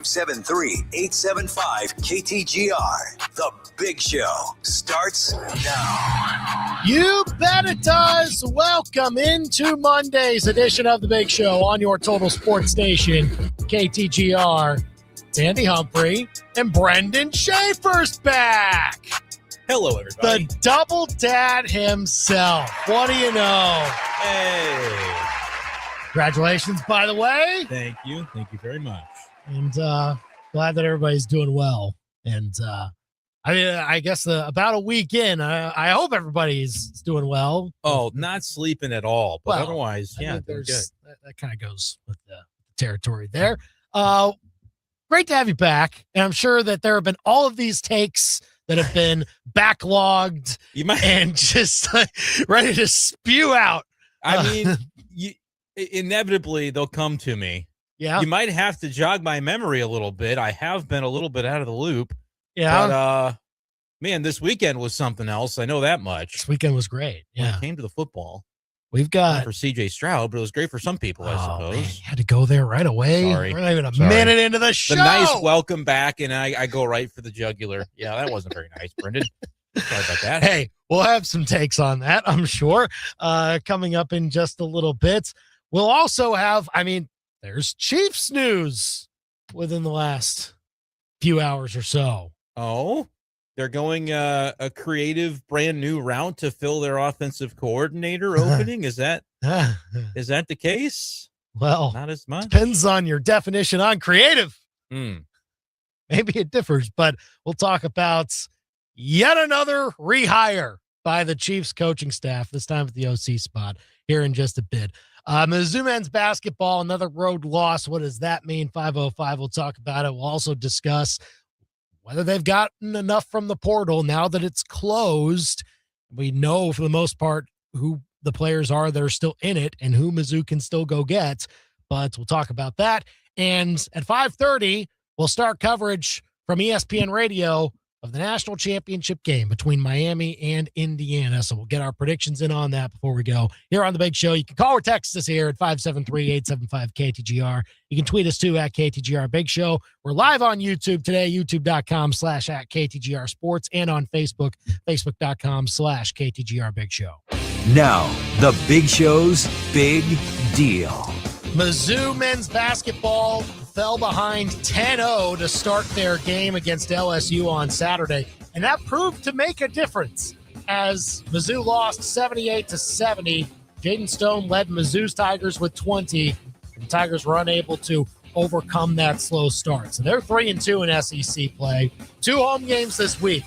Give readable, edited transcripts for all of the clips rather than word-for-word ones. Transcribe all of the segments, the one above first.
573-875-KTGR. The Big Show starts now. You bet it does. Welcome into Monday's edition of The Big Show on your Total Sports Station, KTGR. Sandy Humphrey and Brendan Schaefer's back. Hello, everybody. The double dad himself. What do you know? Hey. Congratulations, by the way. Thank you. Thank you very much. And glad that everybody's doing well. And I guess about a week in, I hope everybody's doing well. Oh, not sleeping at all. But otherwise, yeah, they're good. That kind of goes with the territory there. Great to have you back. And I'm sure that there have been all of these takes that have been backlogged and just ready to spew out. I mean, inevitably, they'll come to me. Yeah. You might have to jog my memory a little bit. I have been a little bit out of the loop. Yeah. But, man, this weekend was something else. I know that much. This weekend was great. Yeah. When it came to the football. We've got not for CJ Stroud, but it was great for some people, I suppose. Man, you had to go there right away. Sorry. We're not even a minute into the show. The nice welcome back, and I go right for the jugular. Yeah, that wasn't very nice, Brendan. Sorry about that. Hey, we'll have some takes on that, I'm sure, coming up in just a little bit. We'll also have, there's Chiefs news within the last few hours or so. Oh? They're going a creative, brand new route to fill their offensive coordinator opening. Is that the case? Well, not as much. Depends on your definition on creative. Maybe it differs, but we'll talk about yet another rehire by the Chiefs coaching staff, this time at the OC spot, here in just a bit. Mizzou men's basketball, another road loss. What does that mean? 505. We'll talk about it. We'll also discuss whether they've gotten enough from the portal now that it's closed. We know for the most part who the players are that are still in it and who Mizzou can still go get, but we'll talk about that. And at 5:30, we'll start coverage from ESPN Radio of the national championship game between Miami and Indiana. So we'll get our predictions in on that before we go here on The Big Show. You can call or text us here at 573-875-KTGR. You can tweet us too at KTGR Big Show. We're live on YouTube today, youtube.com/@KTGR Sports, and on Facebook, facebook.com/KTGR Big Show. Now, The Big Show's Big Deal. Mizzou men's basketball fell behind 10-0 to start their game against LSU on Saturday, and that proved to make a difference as Mizzou lost 78-70. Jaden Stone led Mizzou's Tigers with 20, and the Tigers were unable to overcome that slow start. So they're 3-2 in SEC play. 2 home games this week.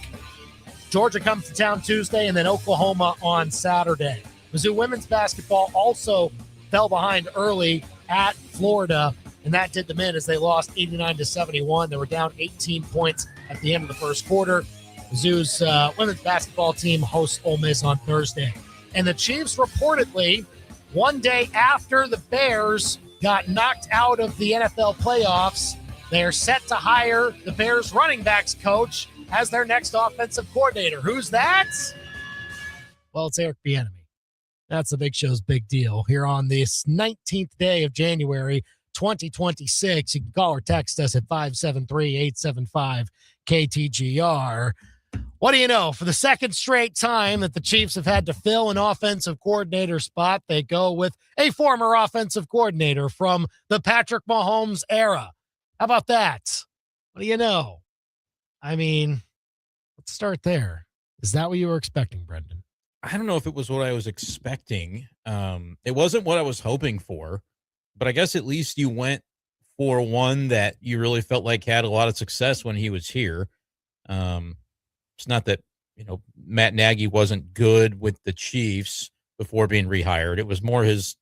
Georgia comes to town Tuesday, and then Oklahoma on Saturday. Mizzou women's basketball also fell behind early at Florida, and that did them in as they lost 89-71. They were down 18 points at the end of the first quarter. Mizzou's women's basketball team hosts Ole Miss on Thursday. And the Chiefs reportedly, one day after the Bears got knocked out of the NFL playoffs, they are set to hire the Bears running backs coach as their next offensive coordinator. Who's that? Well, it's Eric Bieniemy. That's the Big Show's big deal here on this 19th day of January, 2026. You can call or text us at 573-875-KTGR. What do you know? For the second straight time that the Chiefs have had to fill an offensive coordinator spot, they go with a former offensive coordinator from the Patrick Mahomes era. How about that? What do you know? Let's start there. Is that what you were expecting, Brendan? I don't know if it was what I was expecting. It wasn't what I was hoping for. But I guess at least you went for one that you really felt like had a lot of success when he was here. It's not that, Matt Nagy wasn't good with the Chiefs before being rehired. It was more his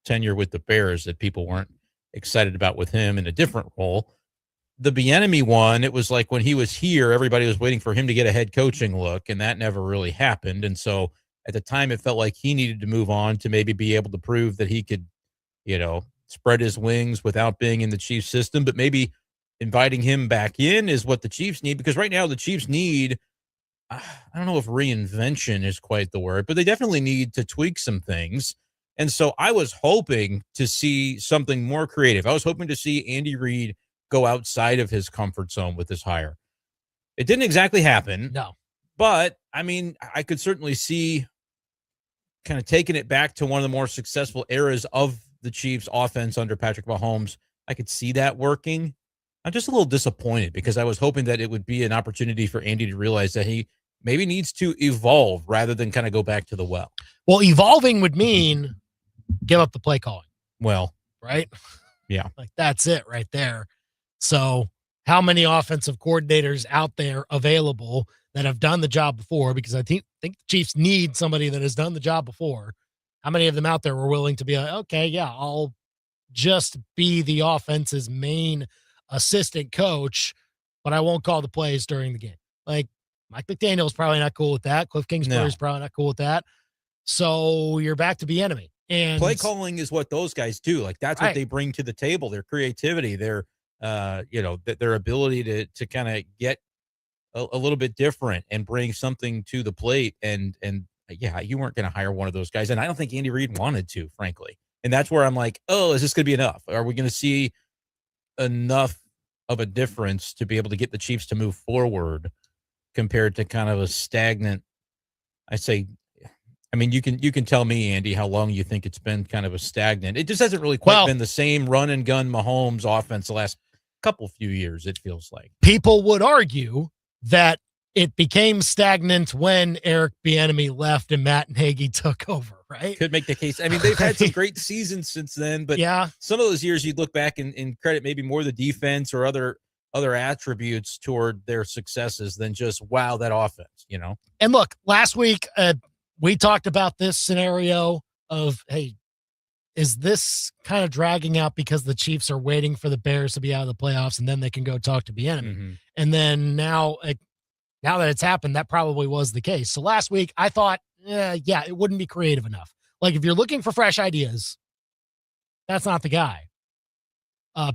tenure with the Bears that people weren't excited about with him in a different role. The Bieniemy one, it was like when he was here, everybody was waiting for him to get a head coaching look, and that never really happened. And so at the time, it felt like he needed to move on to maybe be able to prove that he could, spread his wings without being in the Chiefs system, but maybe inviting him back in is what the Chiefs need, because right now the Chiefs need, I don't know if reinvention is quite the word, but they definitely need to tweak some things. And so I was hoping to see something more creative. I was hoping to see Andy Reid go outside of his comfort zone with this hire. It didn't exactly happen. No. But, I mean, I could certainly see kind of taking it back to one of the more successful eras of the Chiefs offense under Patrick Mahomes. I could see that working. I'm just a little disappointed because I was hoping that it would be an opportunity for Andy to realize that he maybe needs to evolve rather than kind of go back to the well. Well, evolving would mean give up the play calling. Well, right? Yeah. Like that's it right there. So how many offensive coordinators out there available that have done the job before? Because I think the Chiefs need somebody that has done the job before. How many of them out there were willing to be like, okay, yeah, I'll just be the offense's main assistant coach, but I won't call the plays during the game. Like Mike McDaniel's probably not cool with that. Cliff Kingsbury's probably not cool with that. So you're back to Bieniemy. And play calling is what those guys do. Like that's what they bring to the table. Their creativity, their their ability to kind of get a little bit different and bring something to the plate. And yeah, you weren't going to hire one of those guys. And I don't think Andy Reid wanted to, frankly. And that's where I'm like, oh, is this going to be enough? Are we going to see enough of a difference to be able to get the Chiefs to move forward compared to kind of a stagnant, I mean, you can tell me, Andy, how long you think it's been kind of a stagnant. It just hasn't really quite been the same run and gun Mahomes offense the last few years, it feels like. People would argue that it became stagnant when Eric Bieniemy left and Matt Nagy took over, right? Could make the case. I mean, they've had some great seasons since then, but some of those years you'd look back and credit maybe more the defense or other attributes toward their successes than just, wow, that offense, you know? And look, last week, we talked about this scenario of, hey, is this kind of dragging out because the Chiefs are waiting for the Bears to be out of the playoffs and then they can go talk to Bieniemy? Mm-hmm. And then now that it's happened, that probably was the case. So last week I thought, it wouldn't be creative enough. Like if you're looking for fresh ideas, that's not the guy.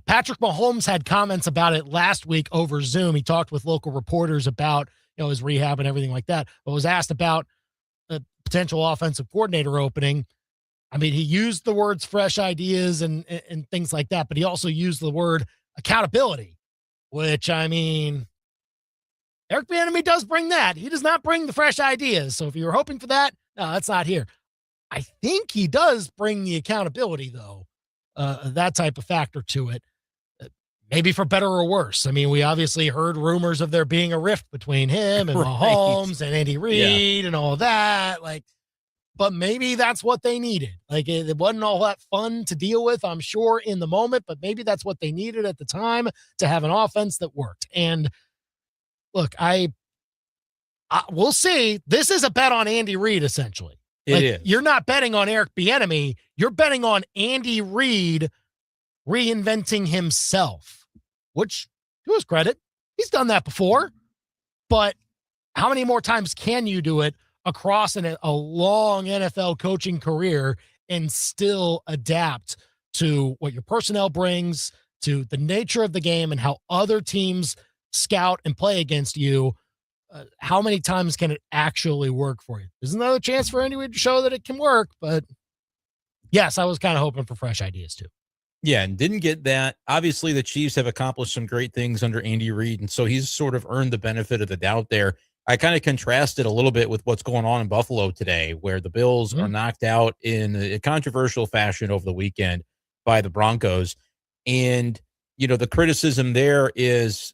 Patrick Mahomes had comments about it last week over Zoom. He talked with local reporters about, his rehab and everything like that, but was asked about a potential offensive coordinator opening. I mean, he used the words fresh ideas and things like that, but he also used the word accountability, which, I mean, Eric Bieniemy does bring that. He does not bring the fresh ideas. So if you were hoping for that, no, that's not here. I think he does bring the accountability, though, that type of factor to it, maybe for better or worse. I mean, we obviously heard rumors of there being a rift between him and Mahomes and Andy Reid and all that. But maybe that's what they needed. Like, it wasn't all that fun to deal with, I'm sure, in the moment, but maybe that's what they needed at the time to have an offense that worked. And look, we'll see. This is a bet on Andy Reid, essentially. It is. You're not betting on Eric Bieniemy. You're betting on Andy Reid reinventing himself, which, to his credit, he's done that before. But how many more times can you do it across a long NFL coaching career and still adapt to what your personnel brings, to the nature of the game and how other teams scout and play against you? How many times can it actually work for you? There's another chance for anyone to show that it can work, but yes, I was kind of hoping for fresh ideas too. Yeah, and didn't get that. Obviously, the Chiefs have accomplished some great things under Andy Reid, and so he's sort of earned the benefit of the doubt there. I kind of contrasted a little bit with what's going on in Buffalo today, where the Bills are knocked out in a controversial fashion over the weekend by the Broncos. And, the criticism there is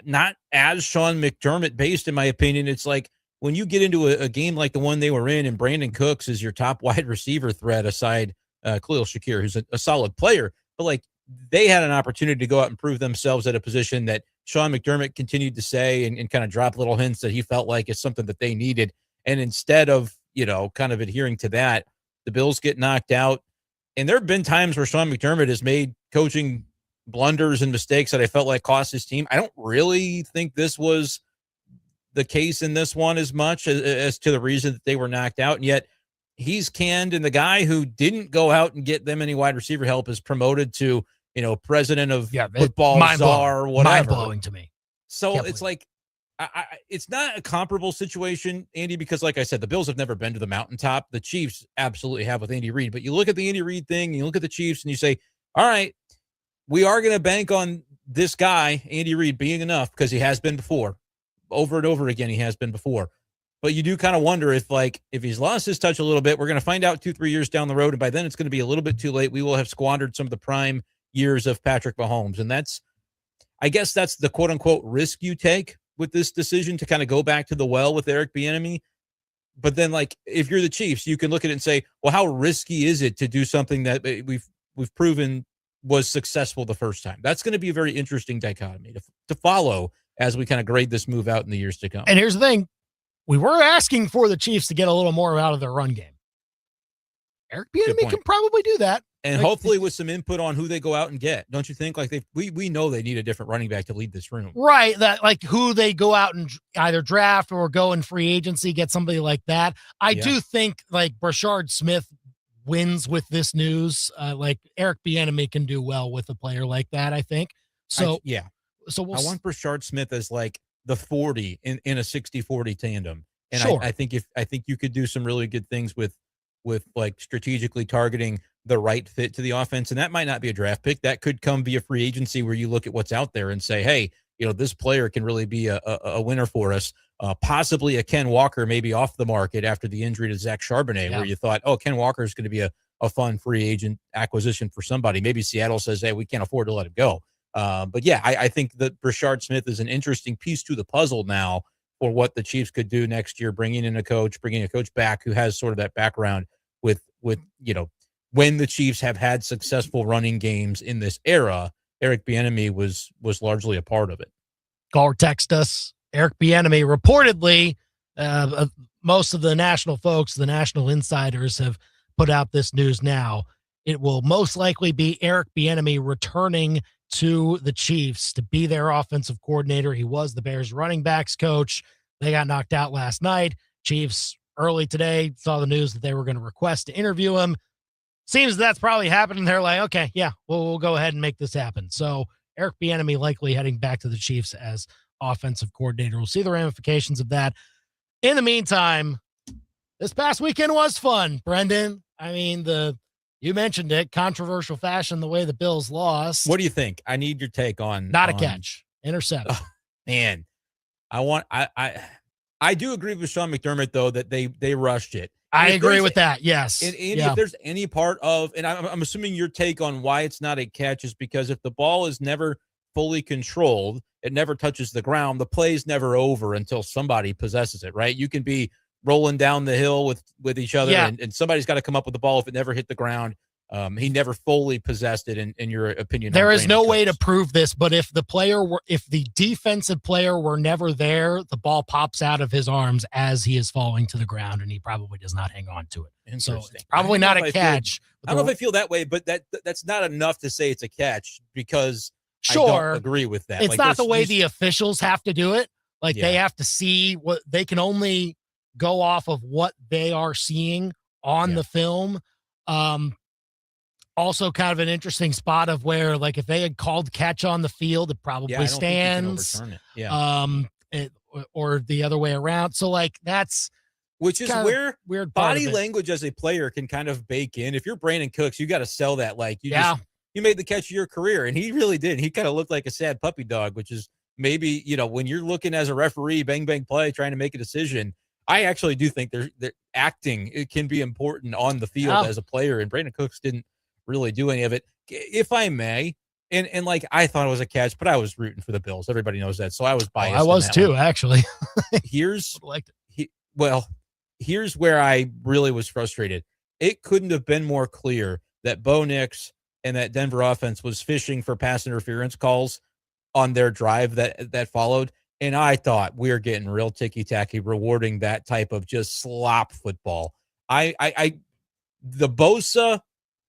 not as Sean McDermott based, in my opinion. It's like when you get into a game like the one they were in, and Brandon Cooks is your top wide receiver threat aside Khalil Shakir, who's a solid player, but like they had an opportunity to go out and prove themselves at a position that Sean McDermott continued to say and kind of drop little hints that he felt like is something that they needed. And instead of, kind of adhering to that, the Bills get knocked out. And there have been times where Sean McDermott has made coaching blunders and mistakes that I felt like cost his team. I don't really think this was the case in this one as much as to the reason that they were knocked out. And yet he's canned, and the guy who didn't go out and get them any wide receiver help is promoted to, president of football czar or whatever. Mind-blowing to me. So it's like, it's not a comparable situation, Andy, because like I said, the Bills have never been to the mountaintop. The Chiefs absolutely have with Andy Reid. But you look at the Andy Reid thing, and you look at the Chiefs, and you say, all right, we are going to bank on this guy, Andy Reid, being enough, because he has been before, over and over again, he has been before. But you do kind of wonder if he's lost his touch a little bit, we're going to find out 2-3 years down the road, and by then it's going to be a little bit too late. We will have squandered some of the prime years of Patrick Mahomes. And I guess that's the quote unquote risk you take with this decision to kind of go back to the well with Eric Bieniemy. But then, like, if you're the Chiefs, you can look at it and say, well, how risky is it to do something that we've proven was successful the first time? That's going to be a very interesting dichotomy to follow as we kind of grade this move out in the years to come. And here's the thing. We were asking for the Chiefs to get a little more out of their run game. Eric Bieniemy can probably do that. And hopefully with some input on who they go out and get. Don't you think? Like, we know they need a different running back to lead this room. Right. That, like, who they go out and either draft or go in free agency, get somebody like that. I do think, like, Brashard Smith wins with this news. Like, Eric Bieniemy can do well with a player like that, I think. So, So I want Brashard Smith as, like, the 40 in a 60-40 tandem. And sure. I think you could do some really good things with like strategically targeting the right fit to the offense. And that might not be a draft pick. That could come via free agency where you look at what's out there and say, hey, this player can really be a winner for us. Possibly a Ken Walker, maybe off the market after the injury to Zach Charbonnet, where you thought, oh, Ken Walker is going to be a fun free agent acquisition for somebody. Maybe Seattle says, hey, we can't afford to let him go. But yeah, I think that Brashard Smith is an interesting piece to the puzzle now for what the Chiefs could do next year, bringing a coach back who has sort of that background with when the Chiefs have had successful running games in this era. Eric Bieniemy was largely a part of it. Call or text us. Eric Bieniemy reportedly, most of the national folks, the national insiders have put out this news now. It will most likely be Eric Bieniemy returning to the Chiefs to be their offensive coordinator. He was the Bears running backs coach. They got knocked out last night. Chiefs early today saw the news that they were going to request to interview him. Seems that's probably happening. They're like, okay, yeah, we'll go ahead and make this happen. So Eric Bieniemy likely heading back to the Chiefs as offensive coordinator. We'll see the ramifications of that. In the meantime, this past weekend was fun, Brendan. I mean, you mentioned it, controversial fashion, the way the Bills lost. What do you think? I need your take on. Not a catch. Interception. Oh, man, I do agree with Sean McDermott, though, that they rushed it. I agree with that. Yes. And if there's any part of, and I'm assuming your take on why it's not a catch is because if the ball is never fully controlled, it never touches the ground, the play's never over until somebody possesses it, right? You can be rolling down the hill with each other, and somebody's got to come up with the ball if it never hit the ground. He never fully possessed it, in your opinion. There is no way to prove this, but if the defensive player were never there, the ball pops out of his arms as he is falling to the ground, and he probably does not hang on to it. So it's probably not a catch. I don't know if I feel that way, but that's not enough to say it's a catch because I don't agree with that. It's not the way the officials have to do it. Like they have to see what they can only go off of what they are seeing on the film. Also kind of an interesting spot of where, like, if they had called catch on the field, it probably stands. Or the other way around. So, like, which is where weird body language as a player can kind of bake in. If you're Brandon Cooks, you got to sell that. Like, you made the catch of your career, and he really did. He kind of looked like a sad puppy dog, which is maybe, when you're looking as a referee, bang, bang play, trying to make a decision. I actually do think they're acting. It can be important on the field as a player, and Brandon Cooks didn't really do any of it, if I may. And like, I thought it was a catch, but I was rooting for the Bills. Everybody knows that. So I was biased. I was too, actually. Here's where I really was frustrated. It couldn't have been more clear that Bo Nix and that Denver offense was fishing for pass interference calls on their drive that followed. And I thought we're getting real ticky-tacky, rewarding that type of just slop football. The Bosa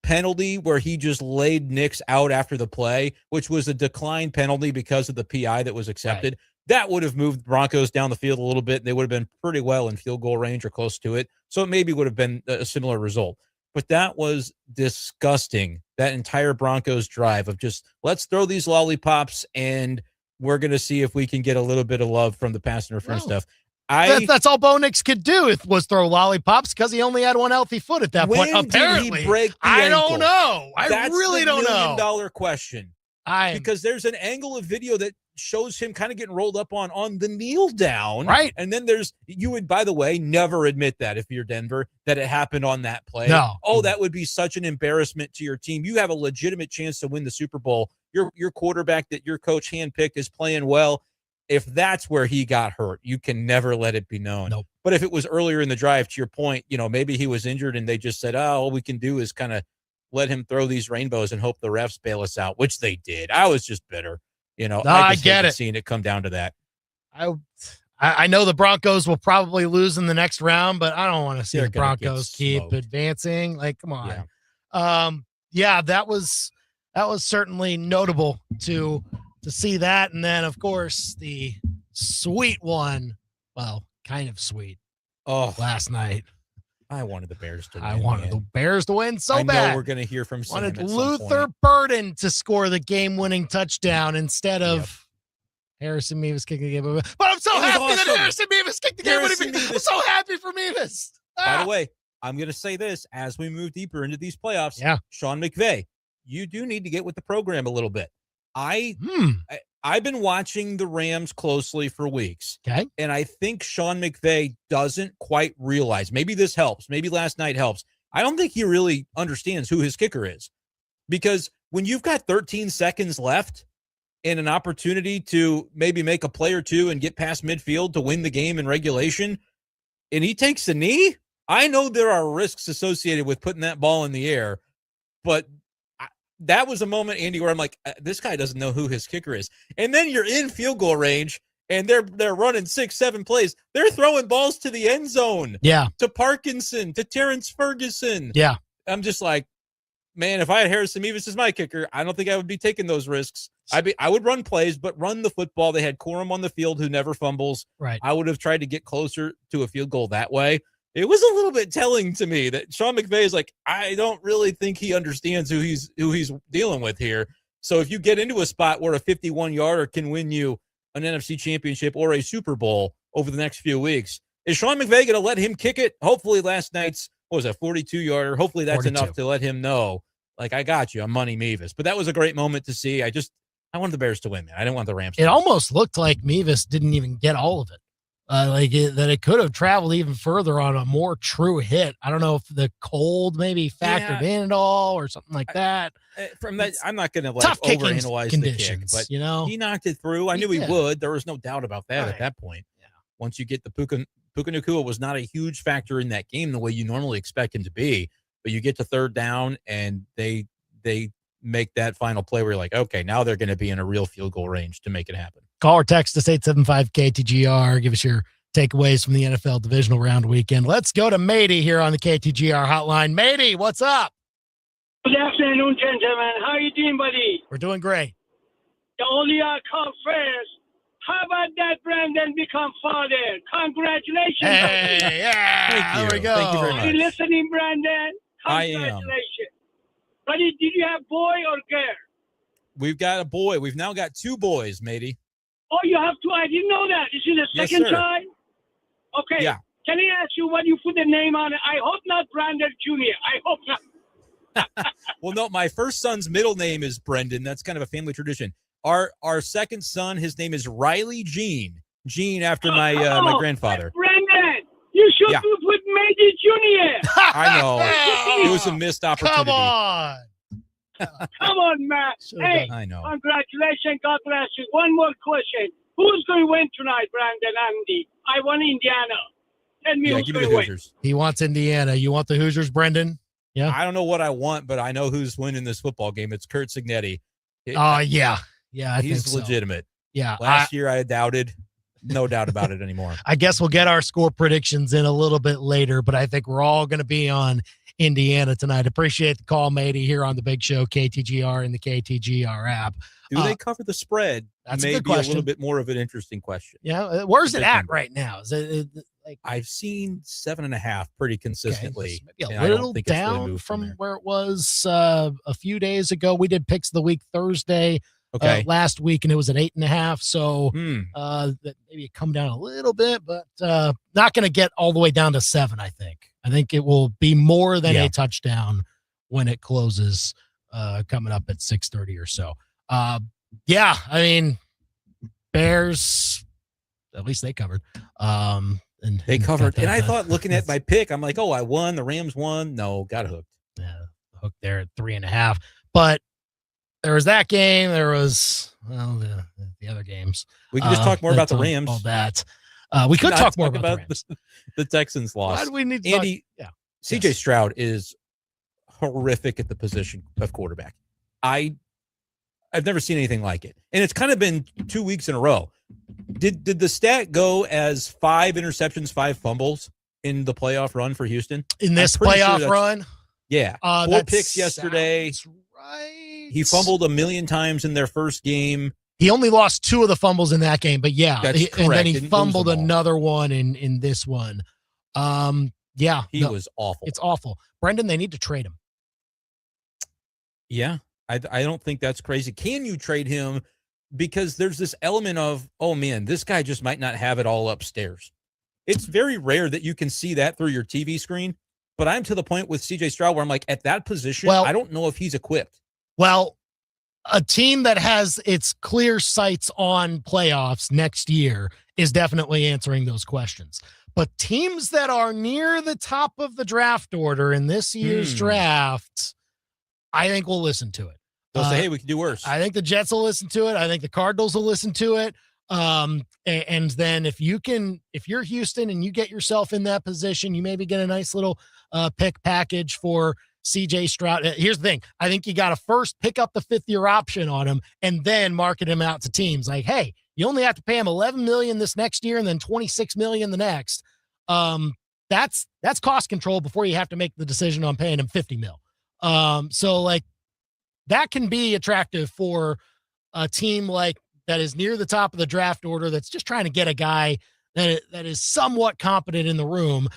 penalty where he just laid Nix out after the play, which was a decline penalty because of the PI that was accepted. Right. That would have moved Broncos down the field a little bit. They would have been pretty well in field goal range or close to it. So it maybe would have been a similar result. But that was disgusting. That entire Broncos drive of just, let's throw these lollipops and we're going to see if we can get a little bit of love from the pass interference stuff. That's all Bo Nix could do was throw lollipops because he only had one healthy foot at that point. Apparently, did he break the I ankle? don't know. I really don't know. $1 million question. because there's an angle of video that shows him kind of getting rolled up on the kneel down. Right. And then you would, by the way, never admit that if you're Denver, that it happened on that play. No. Oh, that would be such an embarrassment to your team. You have a legitimate chance to win the Super Bowl. Your quarterback that your coach handpicked is playing well. If that's where he got hurt, you can never let it be known. Nope. But if it was earlier in the drive, to your point, maybe he was injured and they just said, oh, all we can do is kind of let him throw these rainbows and hope the refs bail us out, which they did. I was just bitter. I get it. Seeing it come down to that. I know the Broncos will probably lose in the next round, but I don't want to see the Broncos keep advancing. Like, come on. Yeah. That was certainly notable to see that. And then, of course, the sweet one, well, kind of sweet, last night. I wanted the Bears to win. I wanted the Bears to win so bad. I know we're going to hear from Sam. Wanted Luther Burden to score the game-winning touchdown instead of Harrison Mevis kicking the game. But I'm so happy that Harrison Mevis kicked the game-winning. I'm so happy for Mevis. By the way, I'm going to say this as we move deeper into these playoffs. Yeah. Sean McVay, you do need to get with the program a little bit. I've been watching the Rams closely for weeks. Okay. And I think Sean McVay doesn't quite realize, maybe this helps, maybe last night helps. I don't think he really understands who his kicker is. Because when you've got 13 seconds left and an opportunity to maybe make a play or two and get past midfield to win the game in regulation, and he takes a knee, I know there are risks associated with putting that ball in the air, but that was a moment, Andy, where I'm like, this guy doesn't know who his kicker is. And then you're in field goal range, and they're running 6-7 plays. They're throwing balls to the end zone. Yeah. To Parkinson, to Terrence Ferguson. Yeah. I'm just like, man, if I had Harrison Mevis as my kicker, I don't think I would be taking those risks. I would run plays, but run the football. They had Corum on the field who never fumbles. Right. I would have tried to get closer to a field goal that way. It was a little bit telling to me that Sean McVay is like, I don't really think he understands who he's dealing with here. So if you get into a spot where a 51-yarder can win you an NFC championship or a Super Bowl over the next few weeks, is Sean McVay going to let him kick it? Hopefully last night's, 42-yarder? Hopefully that's 42. enough to let him know, like, I got you. I'm Money Mevis. But that was a great moment to see. I wanted the Bears to win, man. I didn't want the Rams to win. It almost looked like Mevis didn't even get all of it. That it could have traveled even further on a more true hit. I don't know if the cold maybe factored in at all or something like that. From that, I'm not going to overanalyze the kick, but he knocked it through. I knew he would. There was no doubt about that at that point. Yeah. Once you get the Puka Nacua was not a huge factor in that game the way you normally expect him to be, but you get to third down and they make that final play where you're like, okay, now they're going to be in a real field goal range to make it happen. Call or text us 875-KTGR. Give us your takeaways from the NFL divisional round weekend. Let's go to Matey here on the KTGR hotline. Matey, what's up? Good afternoon, gentlemen. How are you doing, buddy? We're doing great. The only come first. How about that Brandon become father? Congratulations. Hey, yeah. There we go. Thank you very much. Are you listening, Brandon? I am. Congratulations. Buddy, did you have boy or girl? We've got a boy. We've now got 2 boys, matey. Oh, you have 2. I didn't know that. Is it the second child? Okay. Yeah. Can I ask you what you put the name on it? I hope not Brandon Jr. I hope not. Well, no, my first son's middle name is Brendan. That's kind of a family tradition. Our second son, his name is Riley Gene. Gene after my grandfather. Brendan, you should have put Major Jr. I know. It was a missed opportunity. Come on. Come on, man. Hey, I know. Congratulations. God bless you. One more question. Who's going to win tonight, Brandon, Andy? I want Indiana. Tell me who's going to win. He wants Indiana. You want the Hoosiers, Brendan? Yeah. I don't know what I want, but I know who's winning this football game. It's Kurt Signetti. Yeah. Yeah, he's legitimate. Yeah. Last year I doubted. No doubt about it anymore. I guess we'll get our score predictions in a little bit later, but I think we're all going to be on Indiana tonight. Appreciate the call, matey, here on the Big Show, KTGR and the KTGR app. Do they cover the spread? That's maybe a good question. A little bit more of an interesting question. Yeah, where's it at right now? Is it like I've seen 7.5 pretty consistently. Okay, maybe a little down really from where it was a few days ago. We did picks of the week Thursday. Last week, and it was at 8.5. So maybe it come down a little bit, but not going to get all the way down to 7. I think it will be more than a touchdown when it closes, coming up at 6:30 or so. Yeah, I mean, Bears, at least they covered. And they covered. And I thought, looking at my pick, I'm like, oh, I won. The Rams won. No, got hooked. Yeah, hooked there at 3.5. But there was that game. There was, well, the other games. We can just talk more about the Rams. All that. We could talk more about the Rams. The Texans lost. Why do we need to Andy, talk? Yeah. CJ Stroud is horrific at the position of quarterback. I've never seen anything like it. And it's kind of been 2 weeks in a row. Did the stat go as 5 interceptions, 5 fumbles in the playoff run for Houston? In this playoff run? Yeah. 4 picks yesterday. Right. He fumbled a million times in their first game. He only lost 2 of the fumbles in that game, but yeah. That's correct. And then he fumbled another one in this one. Yeah. He was awful. It's awful. Brendan, they need to trade him. Yeah. I don't think that's crazy. Can you trade him? Because there's this element of, oh, man, this guy just might not have it all upstairs. It's very rare that you can see that through your TV screen. But I'm to the point with CJ Stroud where I'm like, at that position, I don't know if he's equipped. Well, a team that has its clear sights on playoffs next year is definitely answering those questions. But teams that are near the top of the draft order in this year's draft, I think we'll listen to it. They'll say, hey, we can do worse. I think the Jets will listen to it. I think the Cardinals will listen to it. And then if you're Houston and you get yourself in that position, you maybe get a nice little pick package for CJ Stroud. Here's the thing. I think you got to first pick up the 5th-year option on him and then market him out to teams like, hey, you only have to pay him $11 million this next year and then $26 million the next. That's cost control before you have to make the decision on paying him $50 million. So like that can be attractive for a team like that is near the top of the draft order that's just trying to get a guy that is somewhat competent in the room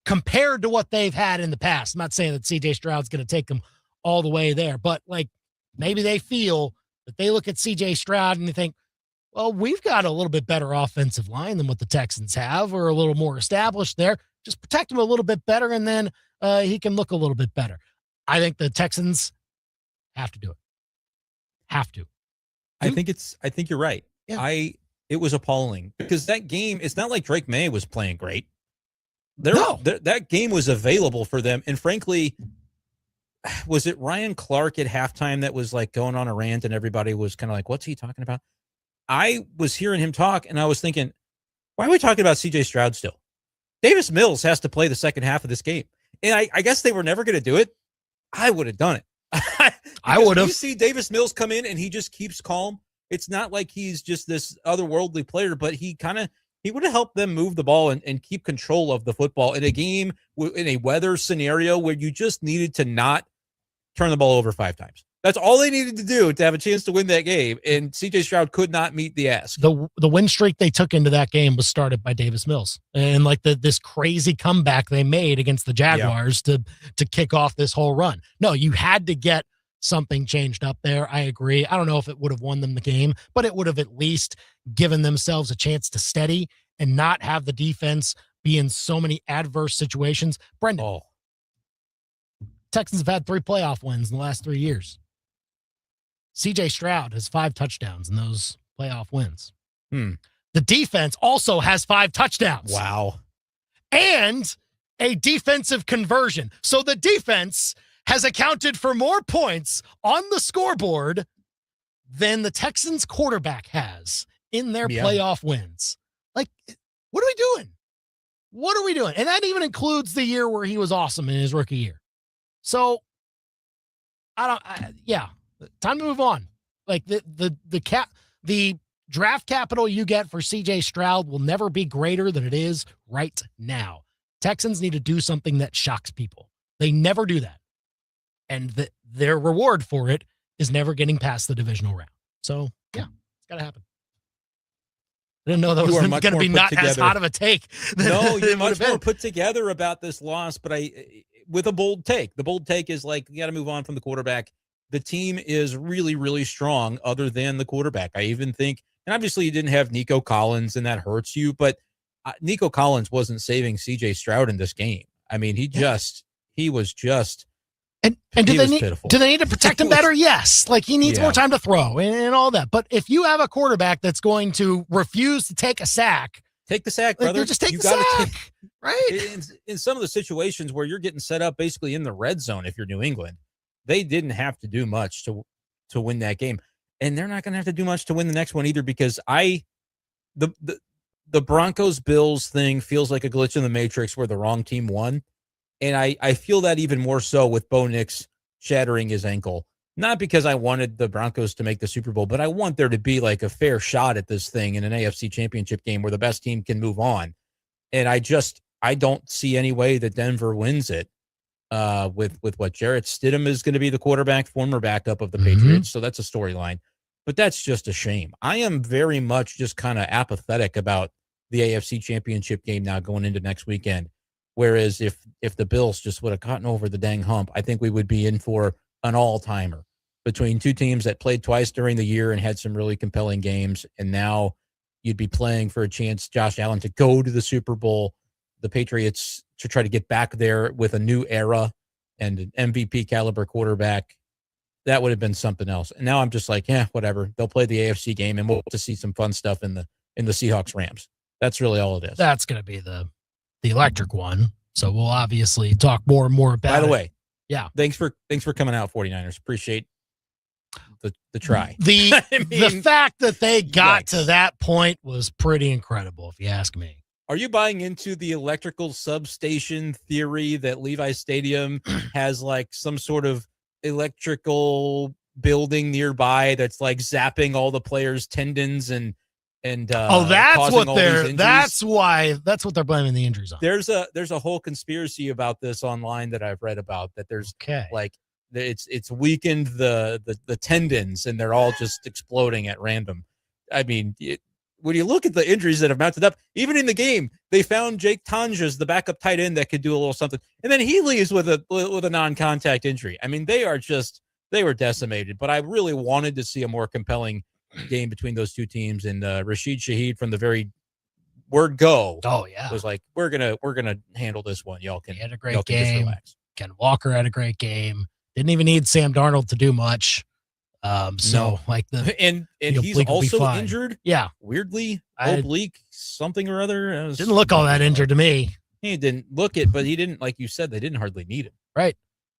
compared to what they've had in the past. I'm not saying that CJ Stroud's going to take them all the way there, but like maybe they feel that they look at CJ Stroud and they think, well, we've got a little bit better offensive line than what the Texans have. We're a little more established there. Just protect him a little bit better, and then he can look a little bit better. I think the Texans have to do it. Have to. I think you're right. Yeah. It was appalling because that game, it's not like Drake May was playing great. That game was available for them. And frankly, was it Ryan Clark at halftime that was like going on a rant and everybody was kind of like, what's he talking about? I was hearing him talk and I was thinking, why are we talking about CJ Stroud still? Davis Mills has to play the second half of this game. And I guess they were never going to do it. I would have done it. I would have. You see Davis Mills come in and he just keeps calm. It's not like he's just this otherworldly player, but he would have helped them move the ball and keep control of the football in a game, in a weather scenario where you just needed to not turn the ball over 5 times. That's all they needed to do to have a chance to win that game. And CJ Stroud could not meet the ask. The win streak they took into that game was started by Davis Mills, and like this crazy comeback they made against the Jaguars to kick off this whole run. No, you had to get something changed up there. I agree. I don't know if it would have won them the game, but it would have at least given themselves a chance to steady and not have the defense be in so many adverse situations. Brendan, Texans have had 3 playoff wins in the last 3 years. CJ Stroud has 5 touchdowns in those playoff wins. The defense also has 5 touchdowns. Wow. And a defensive conversion. So the defense has accounted for more points on the scoreboard than the Texans quarterback has in their playoff wins. Like, what are we doing? What are we doing? And that even includes the year where he was awesome in his rookie year. So time to move on. Like the draft capital you get for CJ Stroud will never be greater than it is right now. Texans need to do something that shocks people. They never do that. And their reward for it is never getting past the divisional round. So, yeah, it's got to happen. I didn't know that was going to be not as hot of a take. No, you're much more put together about this loss, but with a bold take. The bold take is like, you got to move on from the quarterback. The team is really, really strong other than the quarterback. I even think, and obviously you didn't have Nico Collins and that hurts you, but Nico Collins wasn't saving CJ Stroud in this game. I mean, he was just And do He they was need pitiful. do they need to protect him better? Yes. Like, he needs Yeah. more time to throw and all that. But if you have a quarterback that's going to refuse to take a sack, Take the sack, like, brother. just take You the gotta sack, right? in some of the situations where you're getting set up basically in the red zone, if you're New England, they didn't have to do much to win that game, and they're not going to have to do much to win the next one either. Because the Broncos Bills thing feels like a glitch in the matrix where the wrong team won, and I feel that even more so with Bo Nix shattering his ankle. Not because I wanted the Broncos to make the Super Bowl, but I want there to be like a fair shot at this thing in an AFC Championship game where the best team can move on. And I don't see any way that Denver wins it with what Jarrett Stidham is going to be the quarterback, former backup of the Patriots. So that's a storyline. But that's just a shame. I am very much just kind of apathetic about the AFC Championship game now going into next weekend. Whereas if the Bills just would have gotten over the dang hump, I think we would be in for an all-timer between two teams that played twice during the year and had some really compelling games. And now you'd be playing for a chance, Josh Allen, to go to the Super Bowl, the Patriots to try to get back there with a new era and an MVP caliber quarterback. That would have been something else. And now I'm just like, yeah, whatever. They'll play the AFC game and we'll get to see some fun stuff in the Seahawks Rams. That's really all it is. That's going to be the electric one. So we'll obviously talk more and more about it. By the way, yeah. Thanks for coming out, 49ers. Appreciate the try. The fact that they got yikes. to that point was pretty incredible, if you ask me. Are you buying into the electrical substation theory that Levi Stadium has like some sort of electrical building nearby that's like zapping all the players' tendons and that's what they're that's what they're blaming the injuries on. There's a whole conspiracy about this online that I've read about, that there's like it's weakened the tendons and they're all just exploding at random. I mean, when you look at the injuries that have mounted up, even in the game, they found Jake Tonjes, the backup tight end, that could do a little something, and then he leaves with a non-contact injury. I mean, they were decimated. But I really wanted to see a more compelling game between those two teams, and Rashid Shaheed from the very word go. Oh yeah, was like, we're gonna handle this one. Y'all can. He had a great y'all can just game. relax. Ken Walker had a great game. Didn't even need Sam Darnold to do much. No. Like and he's also injured. Yeah, weirdly oblique something or other. Didn't look all that injured to me. He didn't look it, but he didn't, like you said, they didn't hardly need him. Right,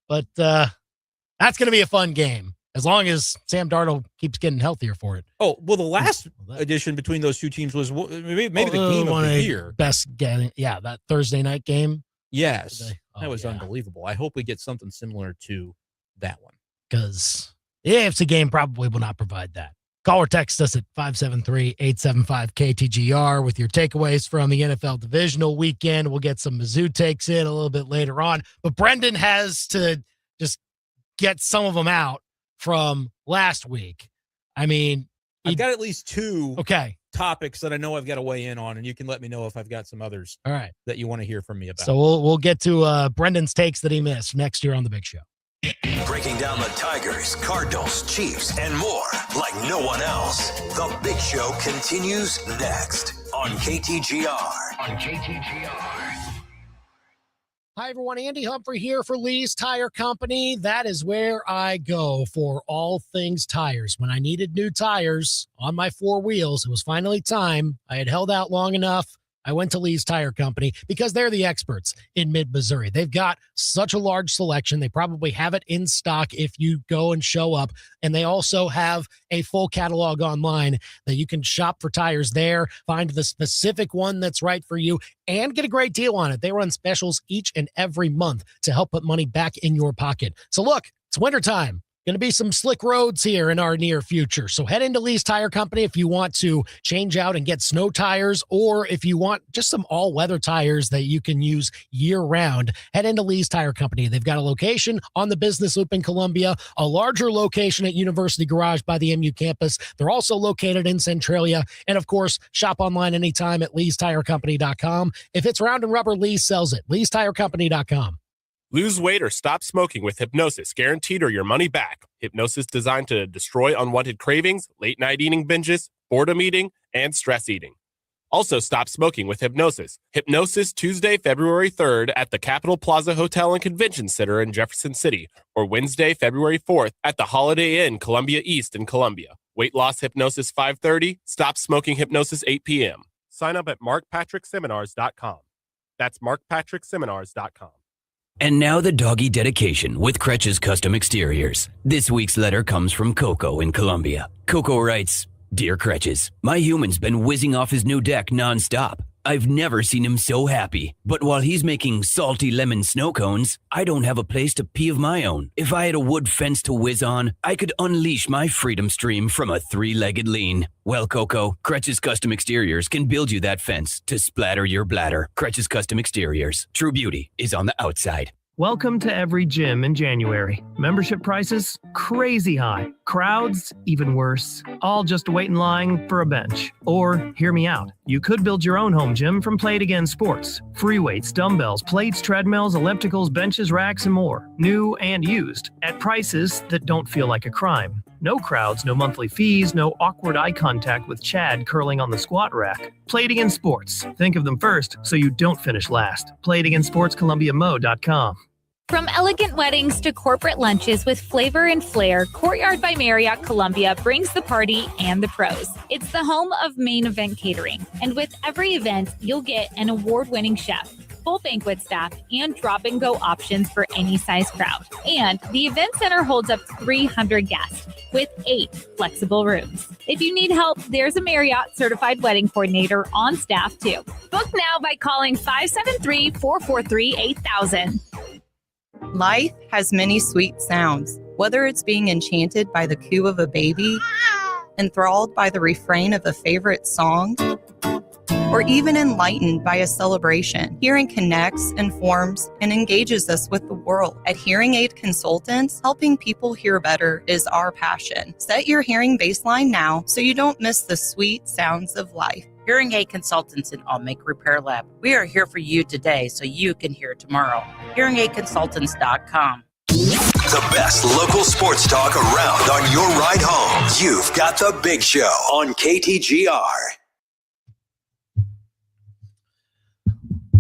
but that's going to be a fun game as long as Sam Darnold keeps getting healthier for it. Oh well, the last edition between those two teams was maybe the game of the year. Best game, yeah, that Thursday night game. Yes, that was unbelievable. I hope we get something similar to that one, because the AFC game probably will not provide that. Call or text us at 573-875-KTGR with your takeaways from the NFL divisional weekend. We'll get some Mizzou takes in a little bit later on, but Brendan has to just get some of them out from last week. I mean, I've got at least two topics that I know I've got to weigh in on, and you can let me know if I've got some others that you want to hear from me about. So we'll get to Brendan's takes that he missed next year on The Big Show. Breaking down the Tigers, Cardinals, Chiefs, and more like no one else. The Big Show continues next on KTGR. Hi, everyone. Andy Humphrey here for Lee's Tire Company. That is where I go for all things tires. When I needed new tires on my four wheels, it was finally time. I had held out long enough. I went to Lee's Tire Company because they're the experts in mid-Missouri. They've got such a large selection. They probably have it in stock if you go and show up. And they also have a full catalog online that you can shop for tires there, find the specific one that's right for you, and get a great deal on it. They run specials each and every month to help put money back in your pocket. So look, it's wintertime. Going to be some slick roads here in our near future. So head into Lee's Tire Company if you want to change out and get snow tires, or if you want just some all-weather tires that you can use year-round. Head into Lee's Tire Company. They've got a location on the Business Loop in Columbia, a larger location at University Garage by the MU campus. They're also located in Centralia. And, of course, shop online anytime at leestirecompany.com. If it's round and rubber, Lee sells it. leestirecompany.com. Lose weight or stop smoking with hypnosis, guaranteed or your money back. Hypnosis designed to destroy unwanted cravings, late-night eating binges, boredom eating, and stress eating. Also, stop smoking with Hypnosis. Hypnosis Tuesday, February 3rd at the Capitol Plaza Hotel and Convention Center in Jefferson City, or Wednesday, February 4th at the Holiday Inn, Columbia East in Columbia. Weight loss hypnosis 5:30, stop smoking hypnosis 8 p.m. Sign up at markpatrickseminars.com. That's markpatrickseminars.com. And now the doggy dedication with Kretsch's Custom Exteriors. This week's letter comes from Coco in Columbia. Coco writes, Dear Kretsch's, my human's been whizzing off his new deck nonstop. I've never seen him so happy. But while he's making salty lemon snow cones, I don't have a place to pee of my own. If I had a wood fence to whiz on, I could unleash my freedom stream from a three-legged lean. Well, Coco, Kretsch's Custom Exteriors can build you that fence to splatter your bladder. Kretsch's Custom Exteriors. True beauty is on the outside. Welcome to every gym in January. Membership prices, crazy high. Crowds, even worse. All just to wait in line for a bench. Or, hear me out, you could build your own home gym from Play It Again Sports. Free weights, dumbbells, plates, treadmills, ellipticals, benches, racks, and more. New and used. At prices that don't feel like a crime. No crowds, no monthly fees, no awkward eye contact with Chad curling on the squat rack. Play It Again Sports. Think of them first so you don't finish last. PlayItAgainSportsColumbiaMo.com. From elegant weddings to corporate lunches with flavor and flair, Courtyard by Marriott Columbia brings the party and the pros. It's the home of Main Event Catering. And with every event, you'll get an award-winning chef, full banquet staff, and drop-and-go options for any size crowd. And the event center holds up 300 guests with 8 flexible rooms. If you need help, there's a Marriott certified wedding coordinator on staff too. Book now by calling 573-443-8000. Life has many sweet sounds, whether it's being enchanted by the coo of a baby, enthralled by the refrain of a favorite song, or even enlightened by a celebration. Hearing connects, informs, and engages us with the world. At Hearing Aid Consultants, helping people hear better is our passion. Set your hearing baseline now so you don't miss the sweet sounds of life. Hearing Aid Consultants in Allmake Repair Lab. We are here for you today so you can hear tomorrow. HearingAidConsultants.com. The best local sports talk around on your ride home. You've got The Big Show on KTGR.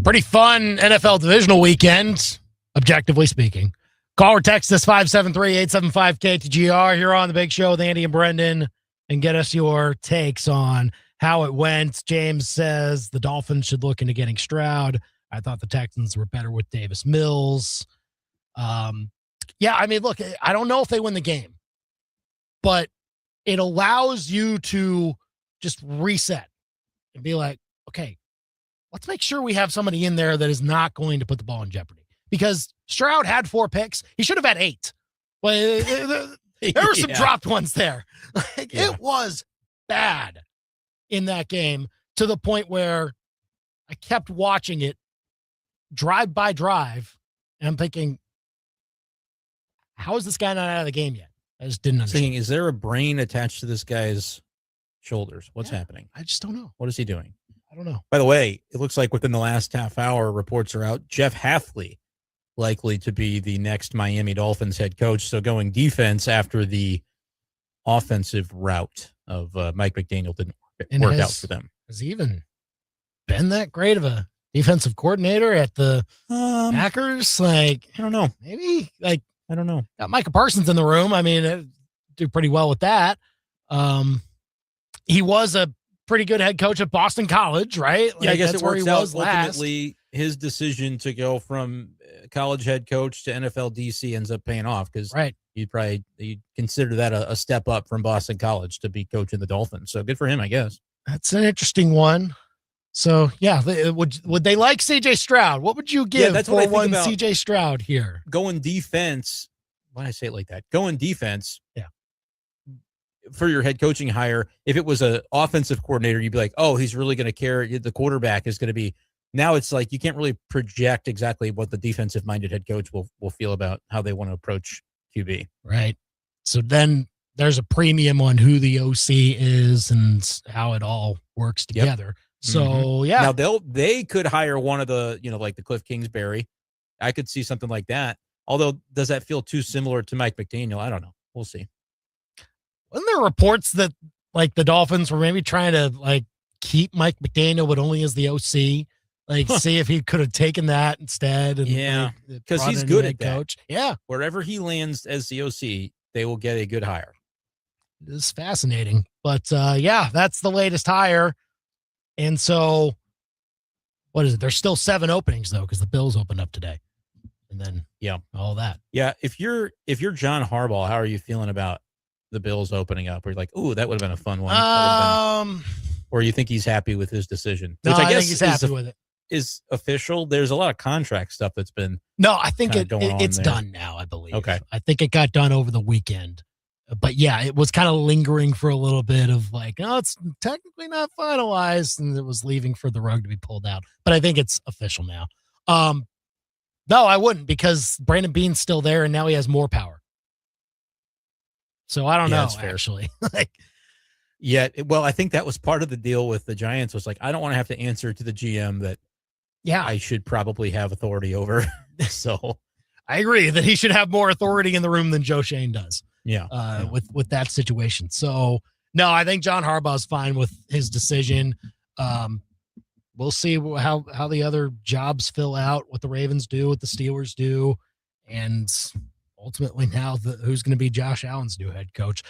Pretty fun NFL divisional weekend, objectively speaking. Call or text us 573-875-KTGR here on The Big Show with Andy and Brendan and get us your takes on how it went. James says the Dolphins should look into getting Stroud. I thought the Texans were better with Davis Mills. Yeah, I mean, look, I don't know if they win the game, but it allows you to just reset and be like, okay, let's make sure we have somebody in there that is not going to put the ball in jeopardy. Because Stroud had 4 picks. He should have had 8. But there were some dropped ones there. It was bad in that game to the point where I kept watching it drive by drive, and I'm thinking, how is this guy not out of the game yet? I just didn't understand. Is there a brain attached to this guy's shoulders? What's happening? I just don't know. What is he doing? I don't know. By the way, it looks like within the last half hour, reports are out. Jeff Hafley likely to be the next Miami Dolphins head coach. So going defense after the offensive route of Mike McDaniel didn't work out for them. Has he even been that great of a defensive coordinator at the Packers? Like, I don't know. Maybe, like, I don't know. Got Micah Parsons in the room. I mean, do pretty well with that. He was a pretty good head coach at Boston College, right? Like, yeah, I guess it works out. Ultimately, his decision to go from college head coach to NFL DC ends up paying off because you'd consider that a step up from Boston College to be coaching the Dolphins. So good for him, I guess. That's an interesting one. So, yeah, would they like C.J. Stroud? What would you give for one C.J. Stroud here? Going defense. Why did I say it like that? Going defense. Yeah. For your head coaching hire, if it was an offensive coordinator, you'd be like, oh, he's really going to care. The quarterback is going to be. Now it's like you can't really project exactly what the defensive-minded head coach will feel about how they want to approach QB. Right. So then there's a premium on who the OC is and how it all works together. Yep. So, yeah. Now they could hire one of the, like the Cliff Kingsbury. I could see something like that. Although, does that feel too similar to Mike McDaniel? I don't know. We'll see. Wasn't there reports that like the Dolphins were maybe trying to like keep Mike McDaniel, but only as the OC. Like, see if he could have taken that instead. And because he's good at that. Coach. Yeah. Wherever he lands as the OC, they will get a good hire. It's fascinating. But, that's the latest hire. And so, what is it? There's still 7 openings, though, because the Bills opened up today. And then, all that. Yeah, if you're John Harbaugh, how are you feeling about the Bills opening up? Or you're like, ooh, that would have been a fun one. Or you think he's happy with his decision? Which I guess he's happy with it. Is official. There's a lot of contract stuff that's been. No, I think it's done now, I believe. Okay. I think it got done over the weekend. But yeah, it was kind of lingering for a little bit of like, oh, it's technically not finalized, and it was leaving for the rug to be pulled out. But I think it's official now. No, I wouldn't, because Brandon Beane's still there, and now he has more power. So I don't know, actually. I think that was part of the deal with the Giants was like, I don't want to have to answer to the GM that I should probably have authority over. So I agree that he should have more authority in the room than Joe Shane does. With that situation. So no, I think John Harbaugh's fine with his decision. We'll see how the other jobs fill out, what the Ravens do, what the Steelers do, and ultimately now who's going to be Josh Allen's new head coach.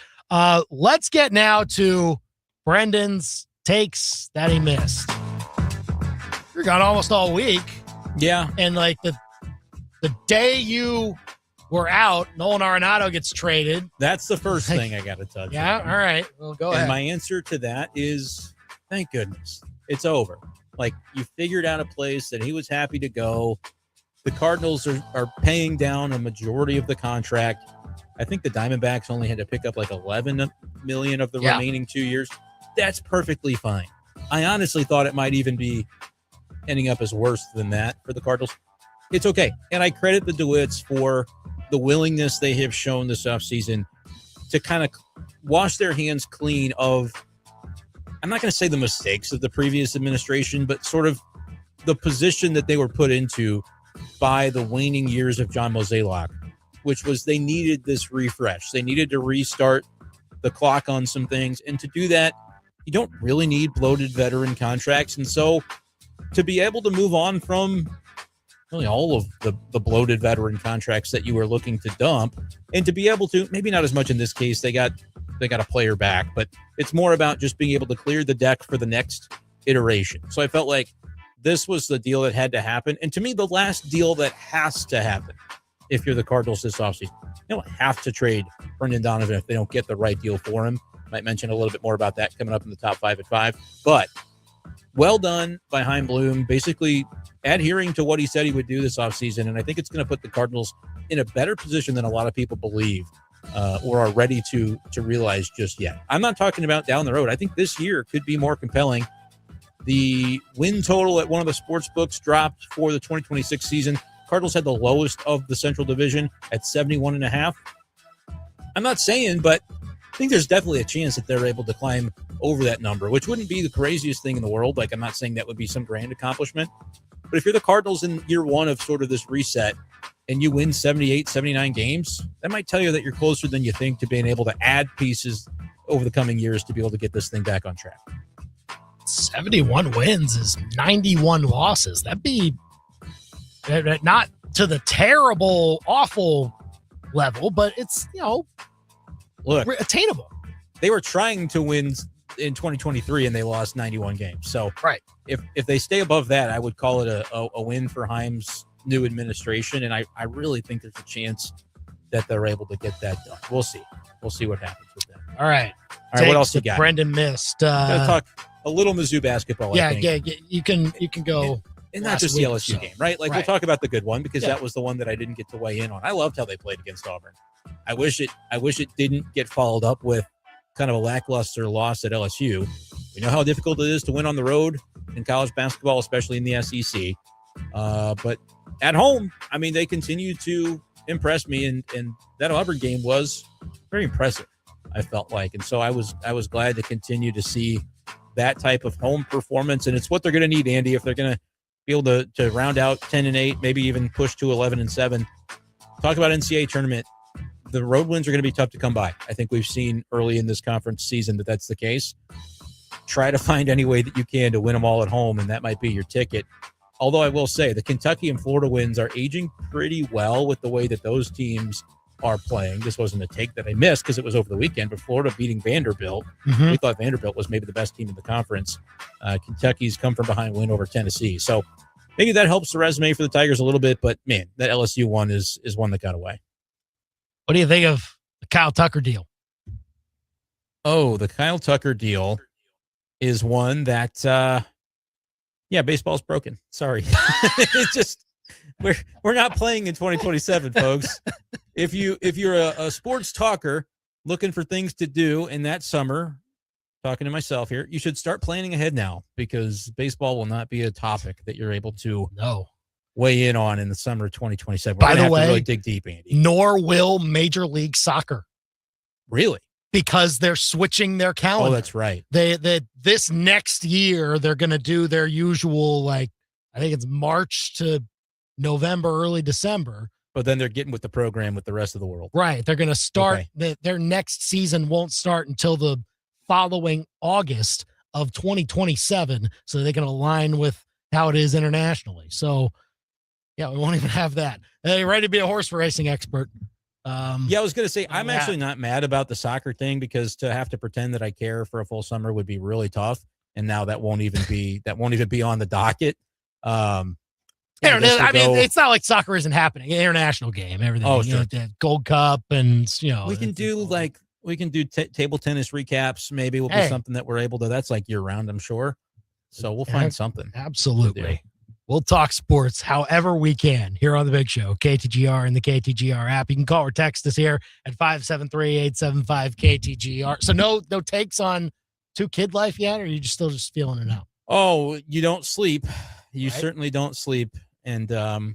Let's get now to Brendan's takes that he missed. You're gone almost all week. Yeah. And like the day you were out, Nolan Arenado gets traded. That's the first thing I got to touch on. Yeah, all right. Well, go ahead. And my answer to that is, thank goodness. It's over. Like, you figured out a place that he was happy to go. The Cardinals are paying down a majority of the contract. I think the Diamondbacks only had to pick up like $11 million of the remaining 2 years. That's perfectly fine. I honestly thought it might even be ending up as worse than that for the Cardinals. It's okay. And I credit the DeWitts for the willingness they have shown this offseason to kind of wash their hands clean of, I'm not going to say the mistakes of the previous administration, but sort of the position that they were put into by the waning years of John Mozeliak, which was they needed this refresh. They needed to restart the clock on some things. And to do that, you don't really need bloated veteran contracts. And so to be able to move on from really all of the bloated veteran contracts that you were looking to dump, and to be able to, maybe not as much in this case, they got a player back, but it's more about just being able to clear the deck for the next iteration. So I felt like this was the deal that had to happen. And to me, the last deal that has to happen if you're the Cardinals this offseason, you don't have to trade Brendan Donovan if they don't get the right deal for him. Might mention a little bit more about that coming up in the top 5 at 5. But well done by Chaim Bloom, basically adhering to what he said he would do this offseason. And I think it's going to put the Cardinals in a better position than a lot of people believe or are ready to realize just yet. I'm not talking about down the road. I think this year could be more compelling. The win total at one of the sports books dropped for the 2026 season. Cardinals had the lowest of the Central Division at 71.5. I'm not saying, but I think there's definitely a chance that they're able to climb over that number, which wouldn't be the craziest thing in the world. Like, I'm not saying that would be some grand accomplishment. But if you're the Cardinals in year one of sort of this reset and you win 78, 79 games, that might tell you that you're closer than you think to being able to add pieces over the coming years to be able to get this thing back on track. 71 wins is 91 losses. That'd be not to the terrible, awful level, but it's, look, attainable. They were trying to win in 2023 and they lost 91 games. So right, if they stay above that, I would call it a win for Chaim's new administration. And I really think there's a chance that they're able to get that done. We'll see. We'll see what happens with that. All right. What else you got? Brendan missed. Gotta talk a little Mizzou basketball. Yeah. You can go. And not just the LSU game, right? Like, right. We'll talk about the good one because that was the one that I didn't get to weigh in on. I loved how they played against Auburn. I wish it didn't get followed up with kind of a lackluster loss at LSU. We know how difficult it is to win on the road in college basketball, especially in the SEC. But at home, I mean, they continue to impress me, and that Auburn game was very impressive, I felt like. And so I was glad to continue to see that type of home performance, and it's what they're going to need, Andy, if they're going to be able to round out 10-8, maybe even push to 11-7. Talk about NCAA tournament. The road wins are going to be tough to come by. I think we've seen early in this conference season that's the case. try to find any way that you can to win them all at home, and that might be your ticket. Although I will say the Kentucky and Florida wins are aging pretty well with the way that those teams are playing. This wasn't a take that I missed because it was over the weekend, but Florida beating Vanderbilt. We thought Vanderbilt was maybe the best team in the conference. Kentucky's come from behind win over Tennessee. So maybe that helps the resume for the Tigers a little bit, but man, that LSU one is one that got away. What do you think of the Kyle Tucker deal? Oh, the Kyle Tucker deal is one that, baseball's broken. Sorry. It's just, we're not playing in 2027, folks. If you're a sports talker looking for things to do in that summer, talking to myself here, you should start planning ahead now, because baseball will not be a topic that you're able to weigh in on in the summer of 2027. By the way, really dig deep, Andy. Nor will Major League Soccer. Really? Because they're switching their calendar. Oh, that's right. This next year they're going to do their usual, I think it's March to November, early December. But then they're getting with the program with the rest of the world. Right. They're going to start, their next season won't start until the following August of 2027, so they can align with how it is internationally. So, we won't even have that. Hey, ready to be a horse racing expert? I was going to say, I'm actually not mad about the soccer thing, because to have to pretend that I care for a full summer would be really tough. And now that won't even be on the docket. It's not like soccer isn't happening. International game, everything. Oh, sure. Gold Cup, and we can do table tennis recaps. Maybe will be something that we're able to. That's like year round, I'm sure. So we'll find something. Absolutely. We'll talk sports however we can here on The Big Show, KTGR and the KTGR app. You can call or text us here at 573-875-KTGR. So no takes on 2 Kid Life yet, or are you still feeling it out? Oh, you don't sleep. You certainly don't sleep. And that's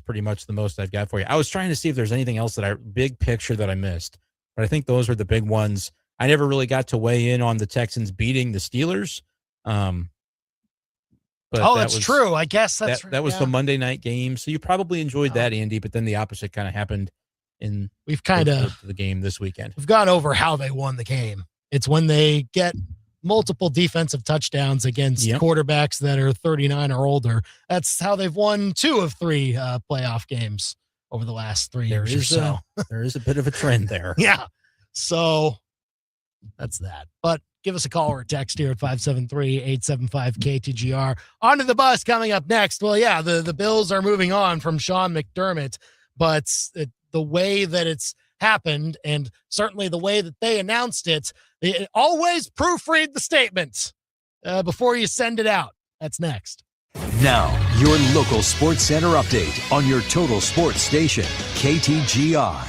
pretty much the most I've got for you. I was trying to see if there's anything else big picture that I missed, but I think those were the big ones. I never really got to weigh in on the Texans beating the Steelers. But that's true. I guess that was the Monday night game. So you probably enjoyed that, Andy, but then the opposite kind of happened in the game this weekend. We've gone over how they won the game. It's when they get multiple defensive touchdowns against quarterbacks that are 39 or older. That's how they've won 2 of 3 playoff games over the last 3 years or so. There is a bit of a trend there. Yeah. So that's that. But give us a call or a text here at 573-875-KTGR. On to the bus coming up next. Well, the Bills are moving on from Sean McDermott, but the way that it's happened, and certainly the way that they announced it, always proofread the statements before you send it out. That's next. Now, your local Sports Center update on your total sports station, KTGR.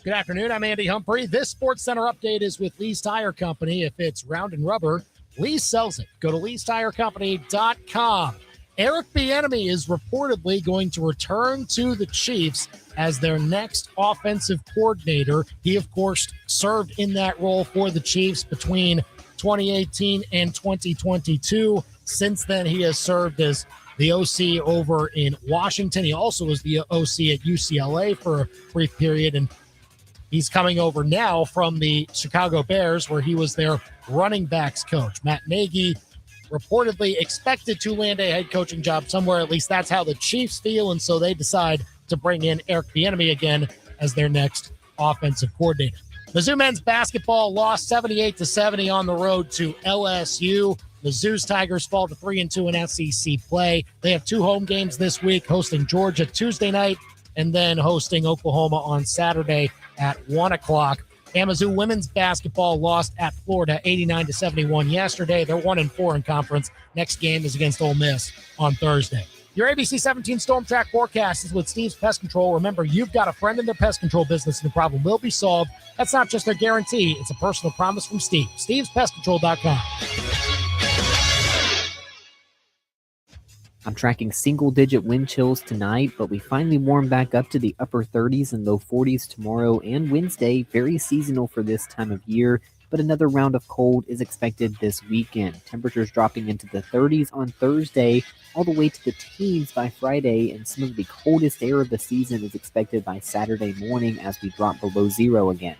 Good afternoon. I'm Andy Humphrey. This Sports Center update is with Lee's Tire Company. If it's round and rubber, Lee sells it. Go to leestirecompany.com. Eric Bieniemy is reportedly going to return to the Chiefs as their next offensive coordinator. He, of course, served in that role for the Chiefs between 2018 and 2022. Since then, he has served as the OC over in Washington. He also was the OC at UCLA for a brief period, and he's coming over now from the Chicago Bears, where he was their running backs coach. Matt Nagy reportedly expected to land a head coaching job somewhere. At least that's how the Chiefs feel, and so they decide to bring in Eric Bieniemy again as their next offensive coordinator. Mizzou men's basketball lost 78-70 on the road to LSU. Mizzou's Tigers fall to 3-2 in SEC play. They have 2 home games this week, hosting Georgia Tuesday night and then hosting Oklahoma on Saturday at 1 o'clock. Mizzou women's basketball lost at Florida 89-71 yesterday. They're 1-4 in conference. Next game is against Ole Miss on Thursday. Your ABC 17 Storm Track forecast is with Steve's Pest Control. Remember, you've got a friend in their pest control business and the problem will be solved. That's not just their guarantee. It's a personal promise from Steve. Steve'sPestControl.com. I'm tracking single-digit wind chills tonight, but we finally warm back up to the upper 30s and low 40s tomorrow and Wednesday. Very seasonal for this time of year, but another round of cold is expected this weekend. Temperatures dropping into the 30s on Thursday, all the way to the teens by Friday, and some of the coldest air of the season is expected by Saturday morning as we drop below zero again.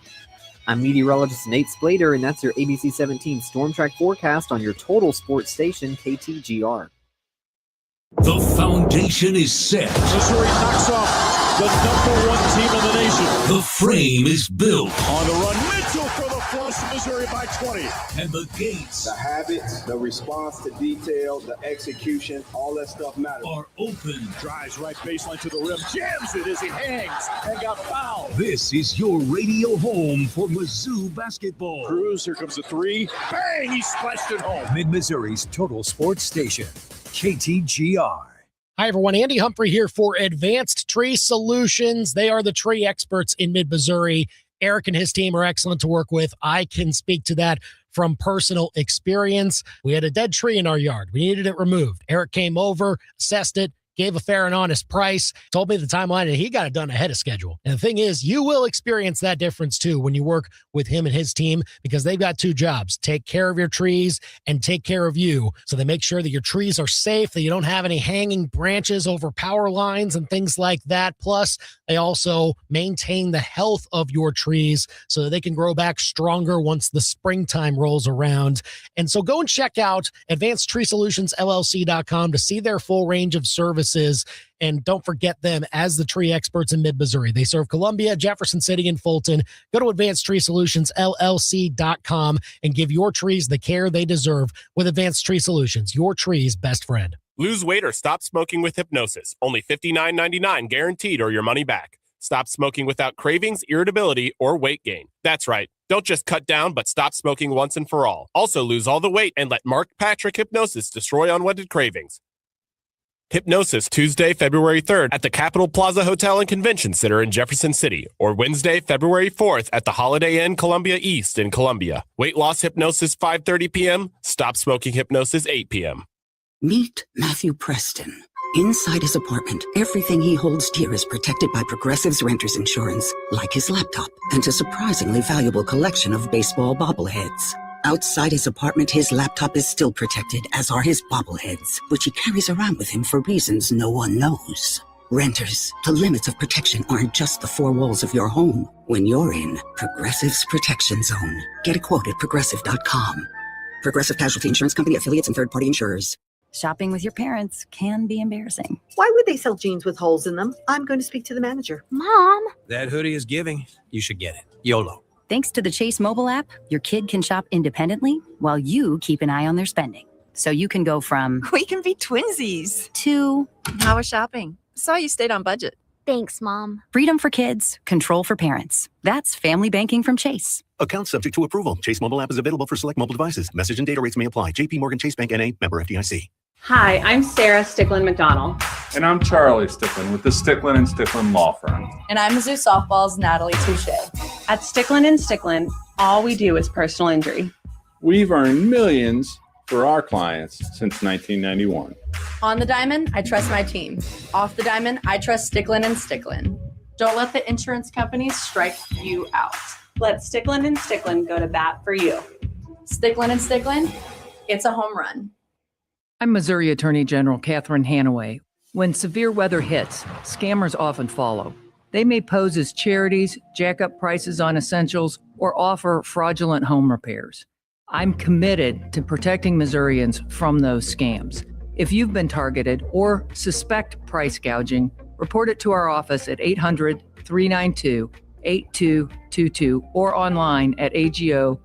I'm meteorologist Nate Splater, and that's your ABC 17 Storm Track forecast on your total sports station, KTGR. The foundation is set. Missouri knocks off the #1 team in the nation. The frame is built. On the run, Mitchell for the flush, Missouri by 20. And the gates, the habits, the response to detail, the execution, all that stuff matters. Are open. Drives right baseline to the rim, jams it as he hangs and got fouled. This is your radio home for Mizzou basketball. Cruz, here comes the three. Bang, he splashed it home. Mid-Missouri's total sports station, KTGR. Hi, everyone. Andy Humphrey here for Advanced Tree Solutions. They are the tree experts in mid-Missouri. Eric and his team are excellent to work with. I can speak to that from personal experience. We had a dead tree in our yard. We needed it removed. Eric came over, assessed it, gave a fair and honest price, told me the timeline, and he got it done ahead of schedule. And the thing is, you will experience that difference too when you work with him and his team, because they've got two jobs: take care of your trees and take care of you. So they make sure that your trees are safe, that you don't have any hanging branches over power lines and things like that. Plus, they also maintain the health of your trees so that they can grow back stronger once the springtime rolls around. And so go and check out AdvancedTreeSolutionsLLC.com to see their full range of services. And don't forget them as the tree experts in mid-Missouri. They serve Columbia, Jefferson City, and Fulton. Go to AdvancedTreeSolutionsLLC.com and give your trees the care they deserve with Advanced Tree Solutions, your tree's best friend. Lose weight or stop smoking with hypnosis. Only $59.99 guaranteed or your money back. Stop smoking without cravings, irritability, or weight gain. That's right. Don't just cut down, but stop smoking once and for all. Also lose all the weight and let Mark Patrick Hypnosis destroy unwanted cravings. Hypnosis Tuesday, February 3rd at the Capitol Plaza Hotel and Convention Center in Jefferson City, or Wednesday, February 4th at the Holiday Inn Columbia East in Columbia. Weight loss hypnosis 5:30 p.m. Stop smoking hypnosis 8 p.m. Meet Matthew Preston. Inside his apartment, everything he holds dear is protected by Progressive's renter's insurance, like his laptop and a surprisingly valuable collection of baseball bobbleheads. Outside his apartment, his laptop is still protected, as are his bobbleheads, which he carries around with him for reasons no one knows. Renters, the limits of protection aren't just the four walls of your home. When you're in Progressive's Protection Zone, get a quote at Progressive.com. Progressive Casualty Insurance Company, affiliates, and third-party insurers. Shopping with your parents can be embarrassing. Why would they sell jeans with holes in them? I'm going to speak to the manager. Mom! That hoodie is giving. You should get it. YOLO. Thanks to the Chase mobile app, your kid can shop independently while you keep an eye on their spending. So you can go from, we can be twinsies, to, how was shopping? Saw you stayed on budget. Thanks, Mom. Freedom for kids, control for parents. That's family banking from Chase. Account subject to approval. Chase mobile app is available for select mobile devices. Message and data rates may apply. JP Morgan Chase Bank N.A. Member FDIC. Hi, I'm Sarah Sticklin-McDonald. And I'm Charlie Sticklin with the Sticklin & Sticklin Law Firm. And I'm Mizzou Softball's Natalie Touche. At Sticklin & Sticklin, all we do is personal injury. We've earned millions for our clients since 1991. On the diamond, I trust my team. Off the diamond, I trust Sticklin & Sticklin. Don't let the insurance companies strike you out. Let Sticklin & Sticklin go to bat for you. Sticklin & Sticklin, it's a home run. I'm Missouri Attorney General Catherine Hanaway. When severe weather hits, scammers often follow. They may pose as charities, jack up prices on essentials, or offer fraudulent home repairs. I'm committed to protecting Missourians from those scams. If you've been targeted or suspect price gouging, report it to our office at 800-392-8222 or online at ago.mo.gov.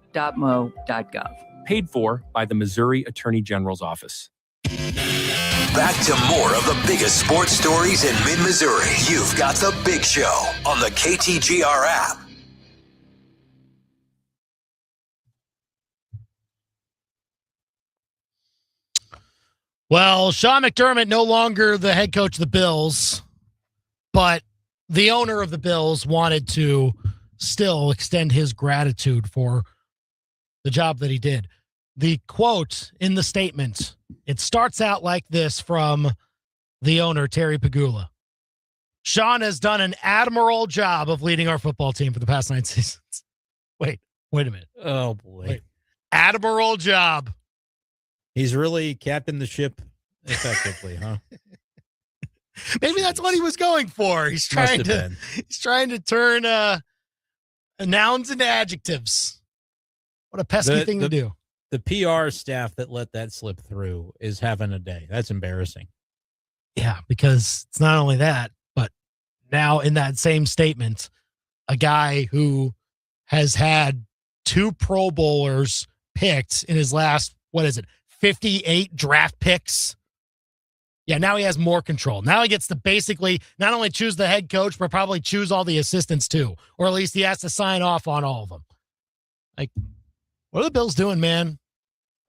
Paid for by the Missouri Attorney General's Office. Back to more of the biggest sports stories in mid-Missouri. You've got The Big Show on the KTGR app. Well, Sean McDermott no longer the head coach of the Bills, but the owner of the Bills wanted to still extend his gratitude for the job that he did. The quote in the statement, it starts out like this from the owner, Terry Pagula. Sean has done an admirable job of leading our football team for the past 9 seasons. Wait a minute. Oh, boy. Wait. Admirable job. He's really captained the ship effectively, huh? Maybe that's what he was going for. He's trying to turn Nouns and adjectives. What a pesky thing to do. The PR staff that let that slip through is having a day. That's embarrassing. Yeah, because it's not only that, but now in that same statement, a guy who has had 2 Pro Bowlers picked in his last, 58 draft picks. Yeah, now he has more control. Now he gets to basically not only choose the head coach, but probably choose all the assistants too. Or at least he has to sign off on all of them. Like, what are the Bills doing, man?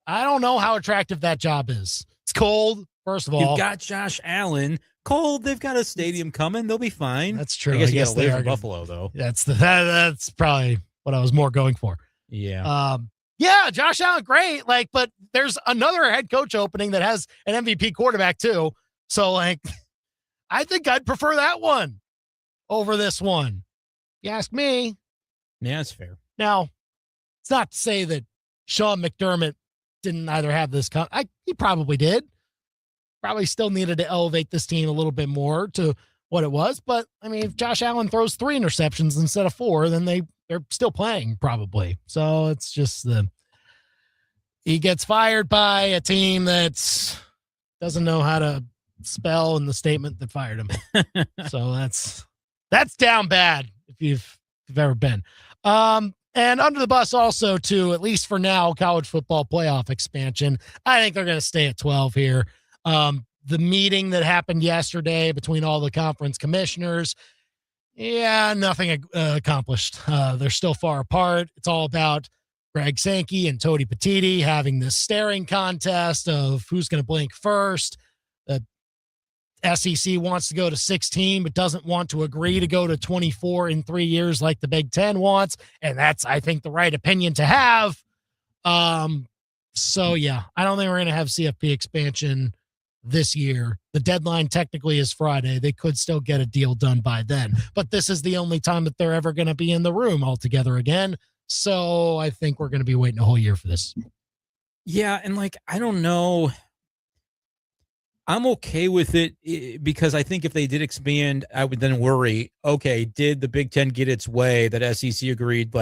I don't know how attractive that job is. It's cold, first of all. You've got Josh Allen. Cold, they've got a stadium coming. They'll be fine. That's true. I guess you got to they live are in Buffalo, though. That's probably what I was more going for. Yeah. Yeah, Josh Allen, great. But there's another head coach opening that has an MVP quarterback too. So, I think I'd prefer that one over this one. If you ask me. Yeah, that's fair. Now, it's not to say that Sean McDermott didn't either have this. He probably did. Probably still needed to elevate this team a little bit more to what it was. But, if Josh Allen throws 3 interceptions instead of 4, then they're still playing probably. So it's just he gets fired by a team that doesn't know how to spell in the statement that fired him. So that's down bad if you've ever been. And under the bus also to, at least for now, college football playoff expansion. I think they're going to stay at 12 here. The meeting that happened yesterday between all the conference commissioners, nothing accomplished. They're still far apart. It's all about Greg Sankey and Tony Petitti having this staring contest of who's going to blink first. The SEC wants to go to 16, but doesn't want to agree to go to 24 in 3 years like the Big Ten wants. And that's, I think, the right opinion to have. So, yeah, I don't think we're going to have CFP expansion this year. The deadline technically is Friday. They could still get a deal done by then. But this is the only time that they're ever going to be in the room altogether again. So I think we're going to be waiting a whole year for this. Yeah, and I don't know. I'm okay with it because I think if they did expand, I would then worry, okay, did the Big Ten get its way that SEC agreed,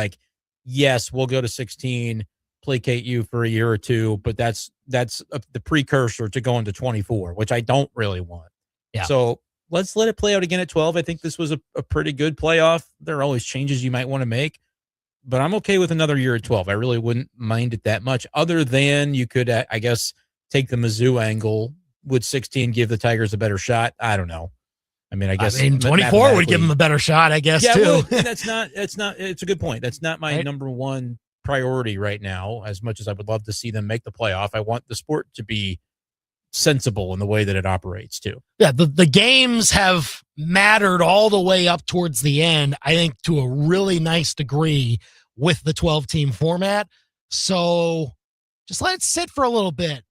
yes, we'll go to 16, placate you for a year or two, but that's the precursor to going to 24, which I don't really want. Yeah. So let's let it play out again at 12. I think this was a pretty good playoff. There are always changes you might want to make, but I'm okay with another year at 12. I really wouldn't mind it that much, other than you could, I guess, take the Mizzou angle. Would 16 give the Tigers a better shot? I don't know. I guess 24 would give them a better shot, I guess, yeah, too. Well, it's a good point. That's not my number one priority right now. As much as I would love to see them make the playoff, I want the sport to be sensible in the way that it operates too. Yeah, the games have mattered all the way up towards the end, I think, to a really nice degree with the 12-team format. So just let it sit for a little bit.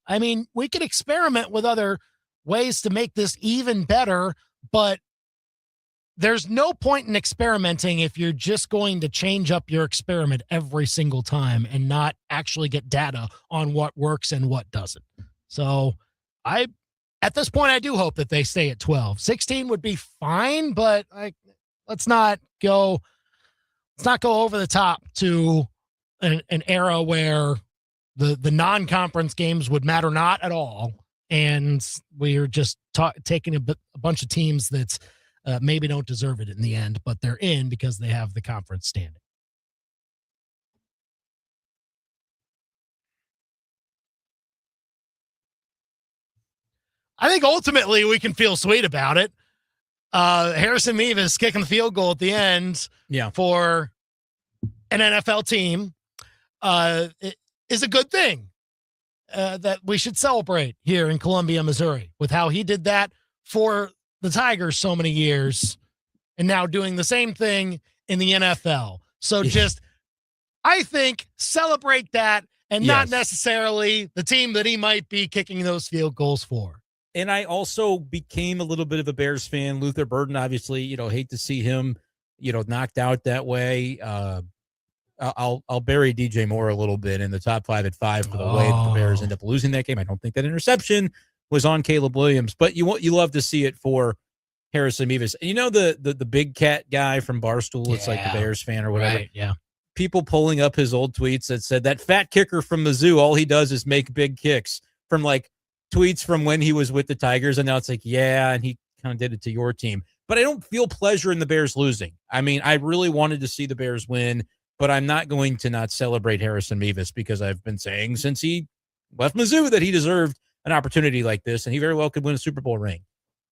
We could experiment with other ways to make this even better, but there's no point in experimenting if you're just going to change up your experiment every single time and not actually get data on what works and what doesn't. So at this point, I do hope that they stay at 12. 16 would be fine, but let's not go over the top to an era where the non-conference games would matter not at all, and we're just taking a bunch of teams that maybe don't deserve it in the end, but they're in because they have the conference standing. I think ultimately we can feel sweet about it. Harrison Mevis kicking the field goal at the end for an NFL team is a good thing that we should celebrate here in Columbia, Missouri, with how he did that for the Tigers so many years and now doing the same thing in the NFL. So I think, celebrate that and not necessarily the team that he might be kicking those field goals for. And I also became a little bit of a Bears fan. Luther Burden, obviously, hate to see him, knocked out that way. I'll bury DJ Moore a little bit in the top 5 at 5 for the way that the Bears end up losing that game. I don't think that interception was on Caleb Williams, but you love to see it for Harrison Mevis. And you know the big cat guy from Barstool? It's like the Bears fan or whatever. Right, yeah. People pulling up his old tweets that said that fat kicker from Mizzou, all he does is make big kicks, from like tweets from when he was with the Tigers. And now it's like, yeah, and he kind of did it to your team. But I don't feel pleasure in the Bears losing. I mean, I really wanted to see the Bears win, but I'm not going to not celebrate Harrison Mevis, because I've been saying since he left Mizzou that he deserved an opportunity like this, and he very well could win a Super Bowl ring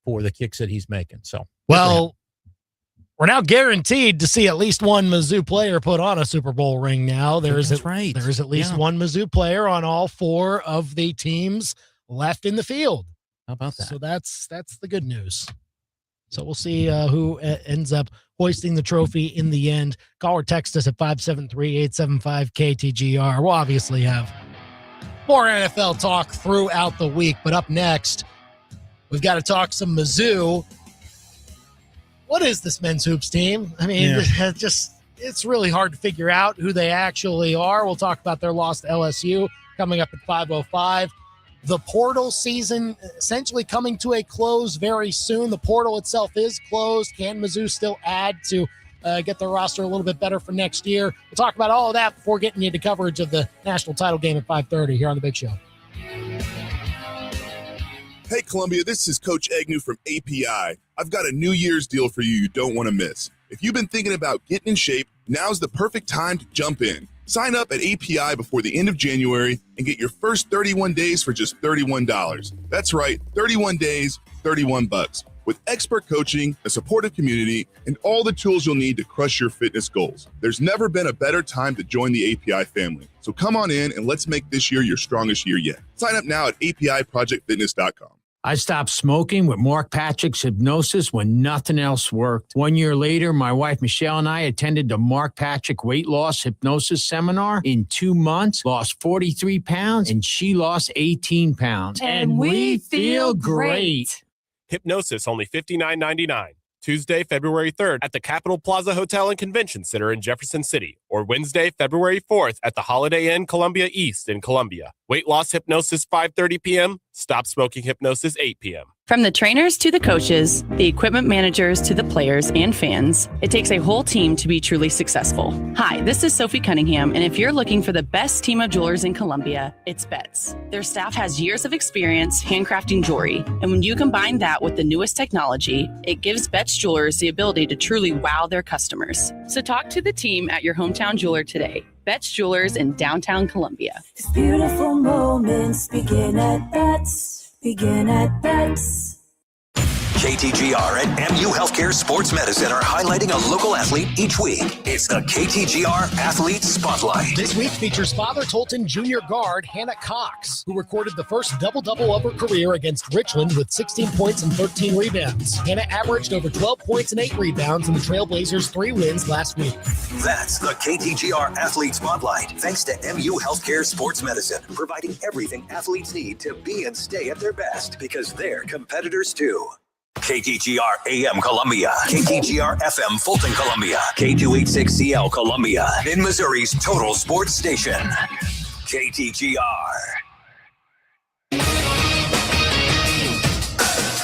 for the kicks that he's making. So, well, we're now guaranteed to see at least one Mizzou player put on a Super Bowl ring now. There's at least one Mizzou player on all 4 of the teams left in the field. How about that? So that's the good news. So we'll see who ends up hoisting the trophy in the end. Call or text us at 573-875-KTGR. We'll obviously have more NFL talk throughout the week, but up next, we've got to talk some Mizzou. What is this men's hoops team? I mean, it's really hard to figure out who they actually are. We'll talk about their loss to LSU coming up at 5:05. The portal season essentially coming to a close very soon. The portal itself is closed. Can Mizzou still add to get their roster a little bit better for next year? We'll talk about all of that before getting into coverage of the national title game at 5:30 here on The Big Show. Hey, Columbia, this is Coach Agnew from API. I've got a New Year's deal for you don't want to miss. If you've been thinking about getting in shape, now's the perfect time to jump in. Sign up at API before the end of January and get your first 31 days for just $31. That's right, 31 days, $31. With expert coaching, a supportive community, and all the tools you'll need to crush your fitness goals. There's never been a better time to join the API family. So come on in and let's make this year your strongest year yet. Sign up now at APIProjectFitness.com. I stopped smoking with Mark Patrick's hypnosis when nothing else worked. 1 year later, my wife Michelle and I attended the Mark Patrick weight loss hypnosis seminar. In 2 months, lost 43 pounds, and she lost 18 pounds. And we feel great. Hypnosis, only $59.99. Tuesday, February 3rd at the Capitol Plaza Hotel and Convention Center in Jefferson City, or Wednesday, February 4th at the Holiday Inn Columbia East in Columbia. Weight loss hypnosis 5:30 p.m. Stop smoking hypnosis 8 p.m. From the trainers to the coaches, the equipment managers to the players and fans, it takes a whole team to be truly successful. Hi, this is Sophie Cunningham, and if you're looking for the best team of jewelers in Columbia, it's Betts. Their staff has years of experience handcrafting jewelry, and when you combine that with the newest technology, it gives Betts jewelers the ability to truly wow their customers. So talk to the team at your hometown jeweler today. Betts Jewelers in downtown Columbia. These beautiful moments begin at Betts. Begin at Betts. KTGR and MU Healthcare Sports Medicine are highlighting a local athlete each week. It's the KTGR Athlete Spotlight. This week features Father Tolton Junior guard Hannah Cox, who recorded the first double-double of her career against Richland with 16 points and 13 rebounds. Hannah averaged over 12 points and 8 rebounds in the Trailblazers' 3 wins last week. That's the KTGR Athlete Spotlight, thanks to MU Healthcare Sports Medicine, providing everything athletes need to be and stay at their best, because they're competitors too. KTGR AM Columbia, KTGR FM Fulton Columbia, K286CL Columbia, in Missouri's total sports station, KTGR.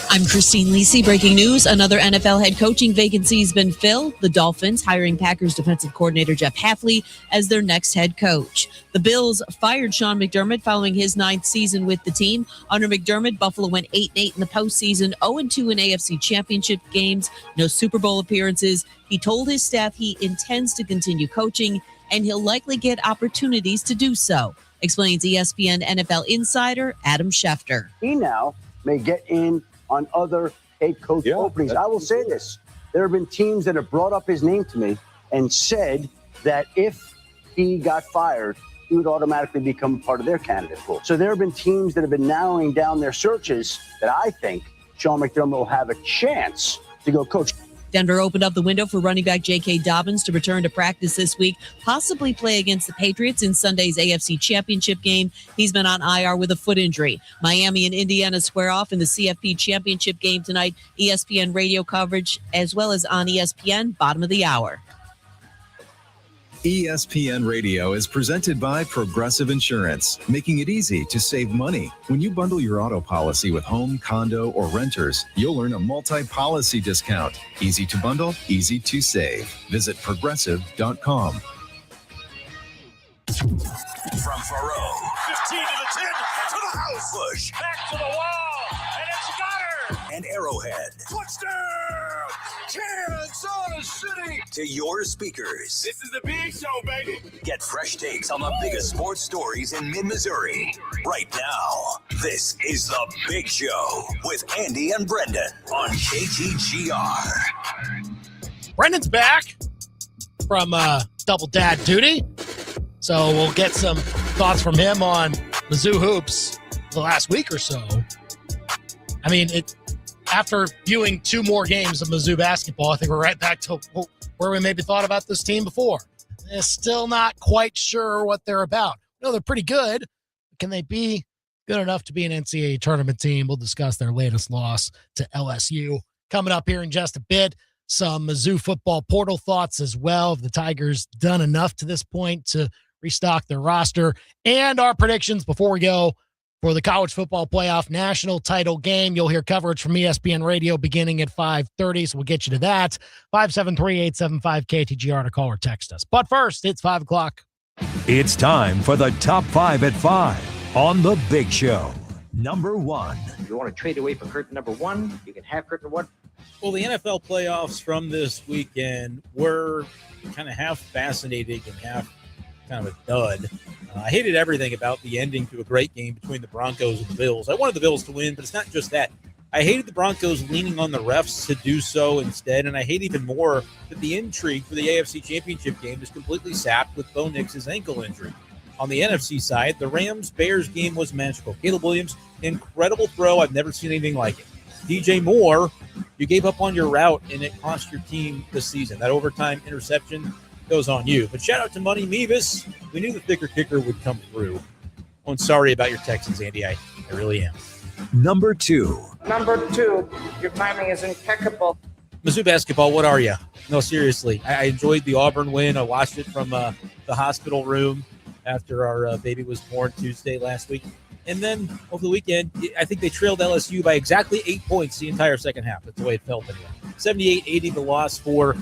I'm Christine Lisi. Breaking news, another NFL head coaching vacancy has been filled. The Dolphins hiring Packers defensive coordinator Jeff Hafley as their next head coach. The Bills fired Sean McDermott following his 9th season with the team. Under McDermott, Buffalo went 8-8 in the postseason, 0-2 in AFC championship games, no Super Bowl appearances. He told his staff he intends to continue coaching, and he'll likely get opportunities to do so, explains ESPN NFL insider Adam Schefter. He now may get in on other head coach openings. I will say this. There have been teams that have brought up his name to me and said that if he got fired, he would automatically become part of their candidate pool. So there have been teams that have been narrowing down their searches that I think Sean McDermott will have a chance to go coach. Denver opened up the window for running back J.K. Dobbins to return to practice this week, possibly play against the Patriots in Sunday's AFC Championship game. He's been on IR with a foot injury. Miami and Indiana square off in the CFP Championship game tonight. ESPN radio coverage as well as on ESPN, bottom of the hour. ESPN Radio is presented by Progressive Insurance, making it easy to save money. When you bundle your auto policy with home, condo, or renters, you'll earn a multi-policy discount. Easy to bundle, easy to save. Visit progressive.com. From Faro. 15 to the 10, to the house. Bush. Back to the wall, and it's got her. And Arrowhead. Touchdown! Kansas City! To your speakers. This is the big show, baby. Get fresh takes on the biggest sports stories in mid-Missouri. Right now, this is the Big Show with Andy and Brendan on KTGR. Brendan's back from double dad duty. So we'll get some thoughts from him on Mizzou hoops the last week or so. I mean, after viewing 2 more games of Mizzou basketball, I think we're right back to where we maybe thought about this team before. They're still not quite sure what they're about. No, they're pretty good. Can they be good enough to be an NCAA tournament team? We'll discuss their latest loss to LSU coming up here in just a bit. Some Mizzou football portal thoughts as well. Have the Tigers done enough to this point to restock their roster? And our predictions before we go for the college football playoff national title game. You'll hear coverage from ESPN Radio beginning at 5:30, so we'll get you to that. 573-875-KTGR to call or text us. But first, it's 5 o'clock. It's time for the Top 5 at 5 on The Big Show. Number 1. If you want to trade away for curtain number 1, you can have curtain 1. Well, the NFL playoffs from this weekend were kind of half fascinating and half kind of a dud. I hated everything about the ending to a great game between the Broncos and the Bills. I wanted the Bills to win, but it's not just that. I hated the Broncos leaning on the refs to do so instead, and I hate even more that the intrigue for the AFC Championship game is completely sapped with Bo Nix's ankle injury. On the NFC side, the Rams-Bears game was magical. Caleb Williams, incredible throw. I've never seen anything like it. DJ Moore, you gave up on your route, and it cost your team this season. That overtime interception goes on you. But shout out to Money Mevis. We knew the thicker kicker would come through. Oh, and sorry about your Texans, Andy. I really am. Number 2. Number 2, your timing is impeccable. Mizzou basketball, what are you? No, seriously. I enjoyed the Auburn win. I watched it from the hospital room after our baby was born Tuesday last week. And then over the weekend, I think they trailed LSU by exactly 8 points the entire second half. That's the way it felt anyway. 78-80, the loss for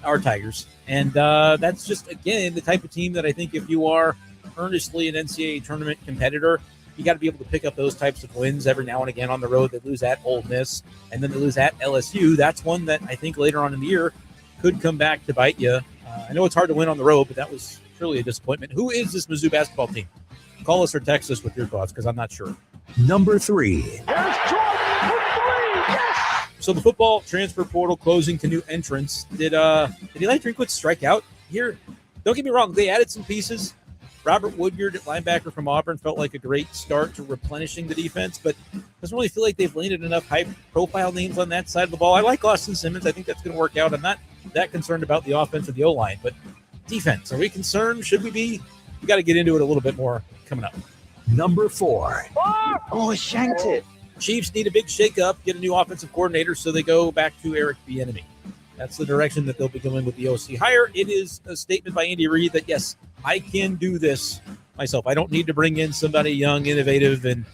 our Tigers. And that's just, again, the type of team that I think if you are earnestly an NCAA tournament competitor, you got to be able to pick up those types of wins every now and again on the road. They lose at Ole Miss, and then they lose at LSU. That's one that I think later on in the year could come back to bite you. I know it's hard to win on the road, but that was truly a disappointment. Who is this Mizzou basketball team? Call us or text us with your thoughts, because I'm not sure. Number 3. So the football transfer portal closing to new entrants. Did Eli Drinkwitz strike out here? Don't get me wrong. They added some pieces. Robert Woodyard, linebacker from Auburn, felt like a great start to replenishing the defense, but doesn't really feel like they've landed enough high-profile names on that side of the ball. I like Austin Simmons. I think that's going to work out. I'm not that concerned about the offense or the O-line, but defense. Are we concerned? Should we be? We got to get into it a little bit more coming up. Number 4. Oh, shanked it. Chiefs need a big shakeup, get a new offensive coordinator, so they go back to Eric Bieniemy. That's the direction that they'll be going with the OC hire. It is a statement by Andy Reid that, yes, I can do this myself. I don't need to bring in somebody young, innovative, and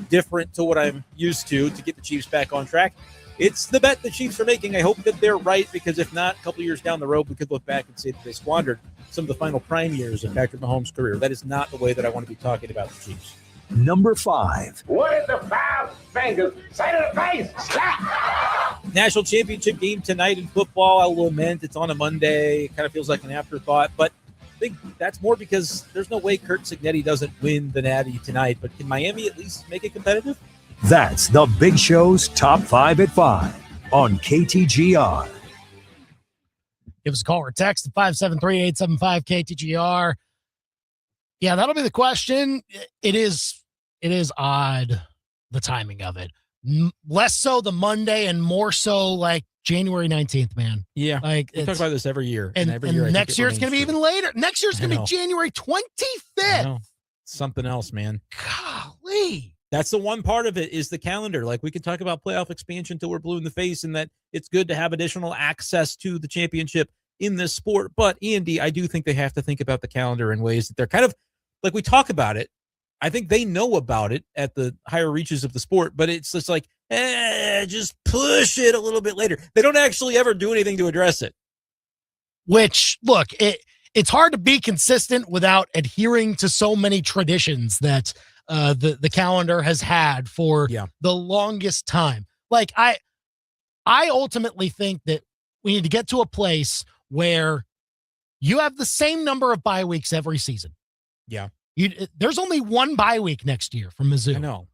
different to what I'm used to get the Chiefs back on track. It's the bet the Chiefs are making. I hope that they're right, because if not, a couple years down the road, we could look back and say that they squandered some of the final prime years of Patrick Mahomes' career. That is not the way that I want to be talking about the Chiefs. Number 5. What is the 5 fingers? Say to the face. Slap. National championship game tonight in football. I'll lament it's on a Monday. It kind of feels like an afterthought, but I think that's more because there's no way Kurt Cignetti doesn't win the Natty tonight. But can Miami at least make it competitive? That's the Big Show's Top 5 at 5 on KTGR. Give us a call or text at 573-875-KTGR. Yeah, that'll be the question. It is odd, the timing of it. Less so the Monday and more so like January 19th, man. Yeah. Like we talk about this every year. And every year next year it's going to be even later. Next year it's going to be January 25th. Something else, man. Golly. That's the one part of it is the calendar. Like we could talk about playoff expansion till we're blue in the face and that it's good to have additional access to the championship. in this sport. But Andy, I do think they have to think about the calendar in ways that they're kind of like, we talk about it. I think they know about it at the higher reaches of the sport, but it's just like, just push it a little bit later. They don't actually ever do anything to address it. Which, look, it's hard to be consistent without adhering to so many traditions that the calendar has had for the longest time. Like, I ultimately think that we need to get to a place where you have the same number of bye weeks every season. Yeah. There's only one bye week next year from Mizzou. I know.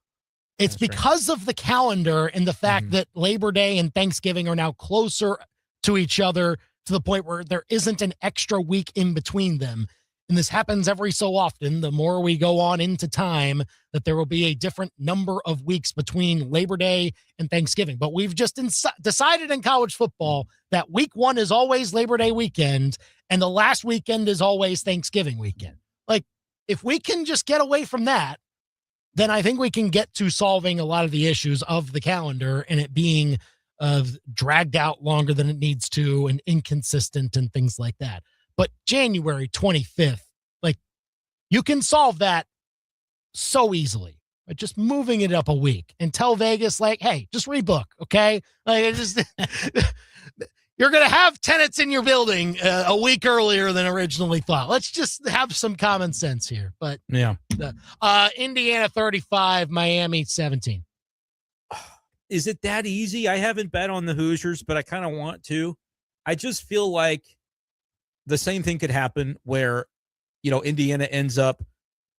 It's because of the calendar and the fact that Labor Day and Thanksgiving are now closer to each other to the point where there isn't an extra week in between them. And this happens every so often. The more we go on into time, that there will be a different number of weeks between Labor Day and Thanksgiving. But we've just decided in college football that week 1 is always Labor Day weekend and the last weekend is always Thanksgiving weekend. Like, if we can just get away from that, then I think we can get to solving a lot of the issues of the calendar and it being dragged out longer than it needs to and inconsistent and things like that. But January 25th, like, you can solve that so easily by just moving it up a week and tell Vegas, like, hey, just rebook, okay? Like, it just you're going to have tenants in your building a week earlier than originally thought. Let's just have some common sense here. But yeah, Indiana 35, Miami 17. Is it that easy? I haven't bet on the Hoosiers, but I kind of want to. I just feel like the same thing could happen where, Indiana ends up,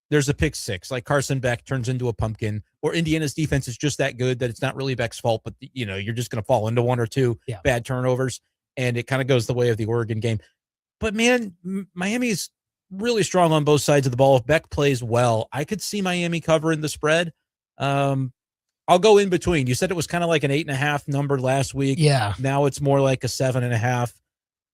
there's a pick six, like Carson Beck turns into a pumpkin, or Indiana's defense is just that good that it's not really Beck's fault, but you're just going to fall into one or two bad turnovers, and it kind of goes the way of the Oregon game. But man, Miami is really strong on both sides of the ball. If Beck plays well, I could see Miami covering the spread. I'll go in between. You said it was kind of like an 8.5 number last week. Yeah. Now it's more like a 7.5.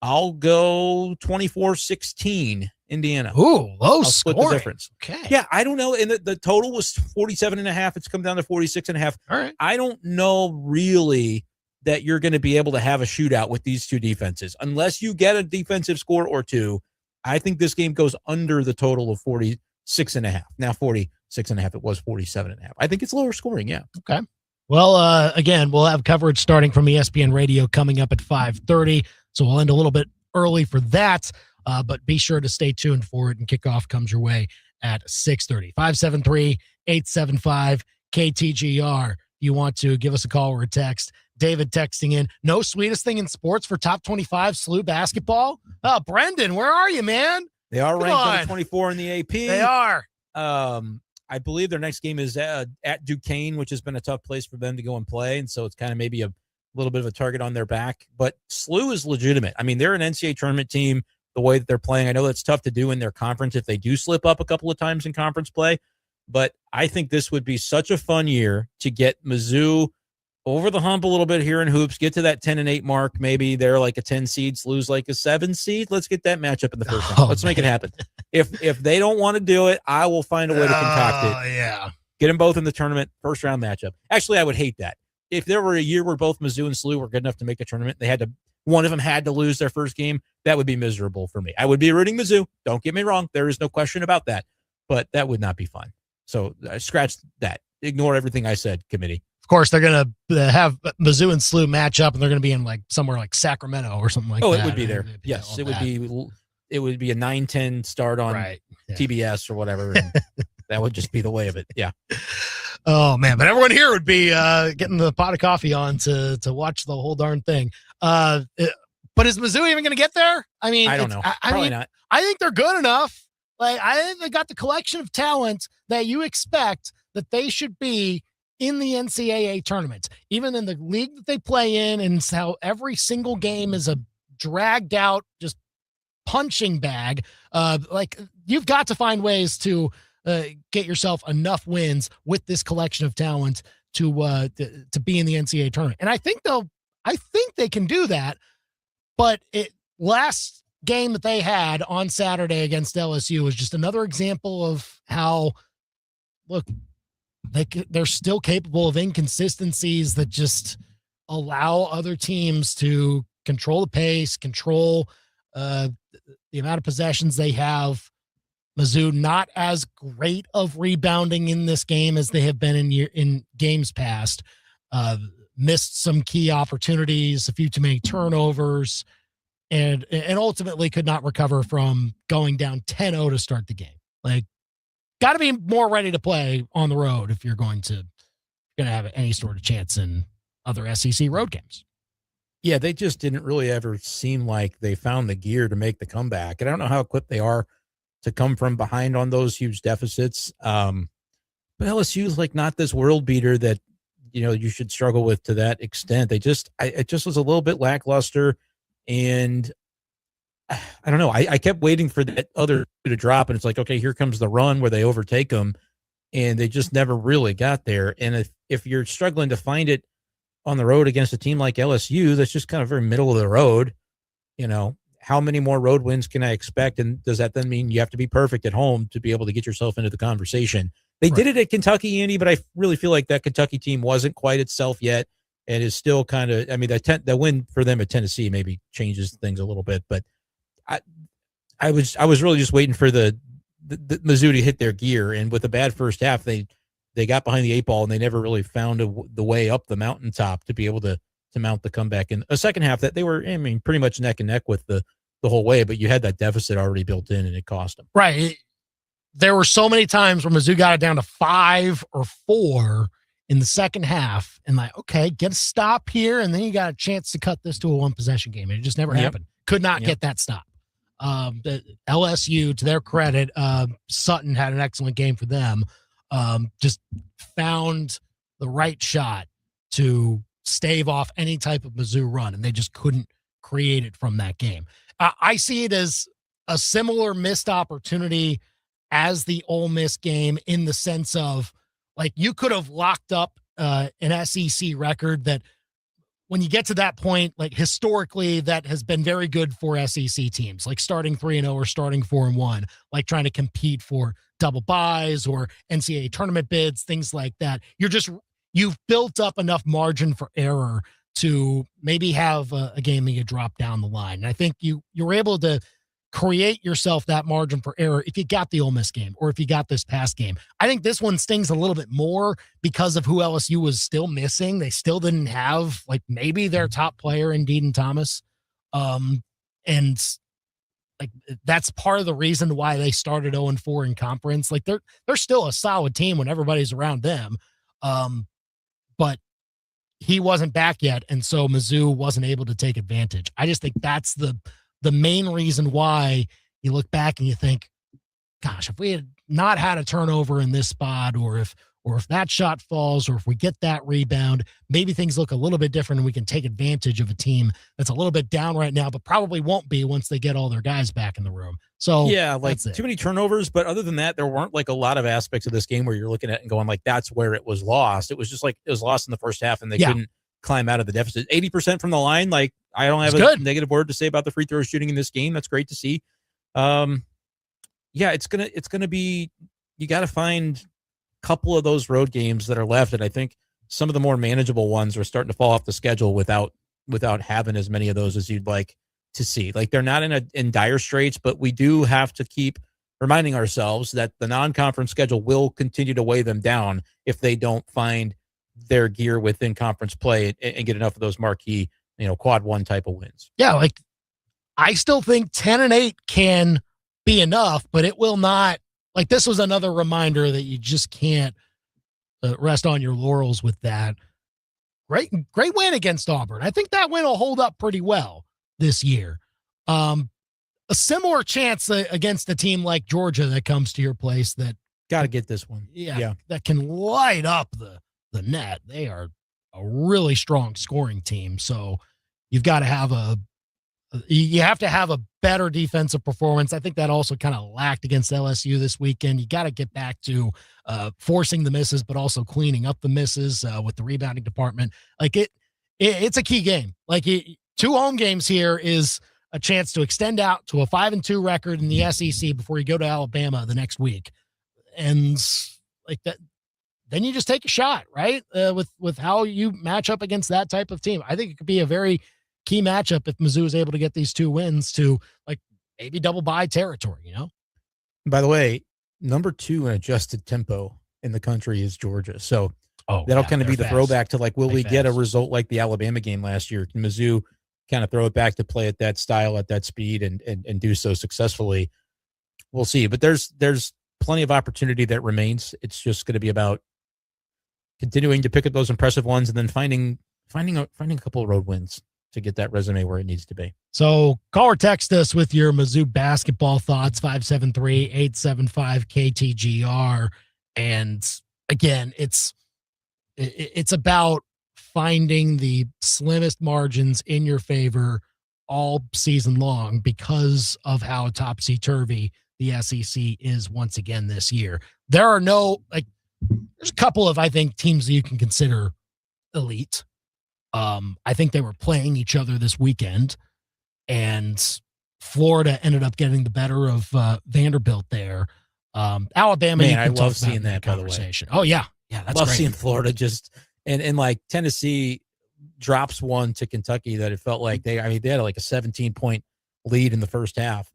I'll go 24-16 Indiana. Ooh, low split scoring. The difference. Okay. Yeah, I don't know. And the total was 47.5. It's come down to 46.5. All right. I don't know really that you're going to be able to have a shootout with these two defenses. Unless you get a defensive score or two, I think this game goes under the total of 46.5. Now 46.5. It was 47.5. I think it's lower scoring. Yeah. Okay. Well, again, we'll have coverage starting from ESPN Radio coming up at 5:30. So we'll end a little bit early for that. But be sure to stay tuned for it, and kickoff comes your way at 6:30. 573-875-KTGR. You want to give us a call or a text. David texting in, no sweetest thing in sports for top 25 SLU basketball. Oh, Brendan, where are you, man? They are ranked number 24 in the AP. They are. I believe their next game is at Duquesne, which has been a tough place for them to go and play. And so it's kind of maybe a little bit of a target on their back. But SLU is legitimate. I mean, they're an NCAA tournament team the way that they're playing. I know that's tough to do in their conference if they do slip up a couple of times in conference play. But I think this would be such a fun year to get Mizzou over the hump a little bit here in hoops, get to that 10-8 mark. Maybe they're like a 10 seed, SLU's like a 7 seed. Let's get that matchup in the first round. Let's make it happen. If they don't want to do it, I will find a way to concoct it. Oh, yeah. Get them both in the tournament, first round matchup. Actually, I would hate that. If there were a year where both Mizzou and SLU were good enough to make a tournament, one of them had to lose their first game, that would be miserable for me. I would be rooting Mizzou. Don't get me wrong. There is no question about that. But that would not be fun. So scratch that. Ignore everything I said, committee. Of course, they're going to have Mizzou and SLU match up, and they're going to be in like somewhere like Sacramento or something like that. Oh, it would be there. Yes, it would be a 9-10 start on TBS or whatever. And that would just be the way of it. Yeah. Oh, man. But everyone here would be getting the pot of coffee on to watch the whole darn thing. But is Mizzou even going to get there? I mean, I don't know. Probably not. I think they're good enough. Like, I think they got the collection of talent that you expect that they should be in the NCAA tournament, even in the league that they play in, and how every single game is a dragged out, just punching bag. Like, you've got to find ways to get yourself enough wins with this collection of talent to be in the NCAA tournament. And I think they can do that. But last game that they had on Saturday against LSU was just another example of how, look, they're still capable of inconsistencies that just allow other teams to control the pace, control the amount of possessions they have. Mizzou not as great of rebounding in this game as they have been in games past. Missed some key opportunities, a few too many turnovers, and ultimately could not recover from going down 10-0 to start the game. Like, got to be more ready to play on the road if you're going to have any sort of chance in other SEC road games. Yeah, they just didn't really ever seem like they found the gear to make the comeback. And I don't know how equipped they are to come from behind on those huge deficits. But LSU is like not this world beater that, you should struggle with to that extent. It just was a little bit lackluster. And I don't know. I kept waiting for that other to drop. And it's like, okay, here comes the run where they overtake them. And they just never really got there. And if you're struggling to find it on the road against a team like LSU, that's just kind of very middle of the road, how many more road wins can I expect? And does that then mean you have to be perfect at home to be able to get yourself into the conversation? They did it at Kentucky, Andy, but I really feel like that Kentucky team wasn't quite itself yet and is still kind of, that win for them at Tennessee maybe changes things a little bit, but I was really just waiting for the Mizzou to hit their gear. And with a bad first half, they got behind the 8 ball and they never really found the way up the mountaintop to be able to mount the comeback. In a second half that they were, pretty much neck and neck with the whole way, but you had that deficit already built in and it cost them. Right. There were so many times where Mizzou got it down to 5 or 4 in the second half and like, okay, get a stop here. And then you got a chance to cut this to a 1-possession game. And it just never happened. Could not get that stop. LSU, to their credit, Sutton had an excellent game for them. Just found the right shot to stave off any type of Mizzou run, and they just couldn't create it from that game. I see it as a similar missed opportunity as the Ole Miss game in the sense of, like, you could have locked up an SEC record that when you get to that point, like historically, that has been very good for SEC teams, like starting 3-0 or starting 4-1, like trying to compete for double buys or NCAA tournament bids, things like that. You've built up enough margin for error to maybe have a game that you drop down the line. And I think you were able to create yourself that margin for error if you got the Ole Miss game or if you got this past game. I think this one stings a little bit more because of who LSU was still missing. They still didn't have, like, maybe their top player in Deaton Thomas. And like, that's part of the reason why they started 0-4 in conference. Like, they're still a solid team when everybody's around them. But he wasn't back yet, and so Mizzou wasn't able to take advantage. I just think that's the main reason why you look back and you think, gosh, if we had not had a turnover in this spot, or if that shot falls, or if we get that rebound, maybe things look a little bit different and we can take advantage of a team that's a little bit down right now, but probably won't be once they get all their guys back in the room. So yeah, like too many turnovers, but other than that, there weren't like a lot of aspects of this game where you're looking at it and going like, that's where it was lost. It was just like it was lost in the first half and they couldn't climb out of the deficit. 80% from the line. Like, I don't have a negative word to say about the free throw shooting in this game. That's great to see. Yeah, it's gonna be, you got to find a couple of those road games that are left. And I think some of the more manageable ones are starting to fall off the schedule without having as many of those as you'd like to see. Like, they're not in dire straits, but we do have to keep reminding ourselves that the non-conference schedule will continue to weigh them down if they don't find their gear within conference play and get enough of those marquee, quad one type of wins. Yeah. Like, I still think 10-8 can be enough, but it will not. Like, this was another reminder that you just can't rest on your laurels with that. Great win against Auburn. I think that win will hold up pretty well this year. A similar chance against a team like Georgia that comes to your place that got to get this one. Yeah. That can light up the net. They are a really strong scoring team. So you've got to have a better defensive performance. I think that also kind of lacked against LSU this weekend. You got to get back to forcing the misses, but also cleaning up the misses with the rebounding department. Like, it's a key game. Like, 2 home games here is a chance to extend out to a 5-2 record in the SEC before you go to Alabama the next week. And like that, then you just take a shot, right? With how you match up against that type of team. I think it could be a very key matchup if Mizzou is able to get these 2 wins to like maybe double bye territory, By the way, number 2 in adjusted tempo in the country is Georgia. So that'll kind of be the throwback to like, will we get a result like the Alabama game last year? Can Mizzou kind of throw it back to play at that style, at that speed, and do so successfully? We'll see. But there's plenty of opportunity that remains. It's just going to be about continuing to pick up those impressive ones and then finding a couple of road wins to get that resume where it needs to be. So call or text us with your Mizzou basketball thoughts, 573-875-KTGR. And again, it's about finding the slimmest margins in your favor all season long because of how topsy-turvy the SEC is once again this year. There are there's a couple of, I think, teams that you can consider elite. I think they were playing each other this weekend, and Florida ended up getting the better of Vanderbilt there. Alabama, man, I love seeing that conversation. Oh yeah, that's love great. seeing Florida just and like Tennessee drops one to Kentucky that it felt like they had like a 17-point lead in the first half.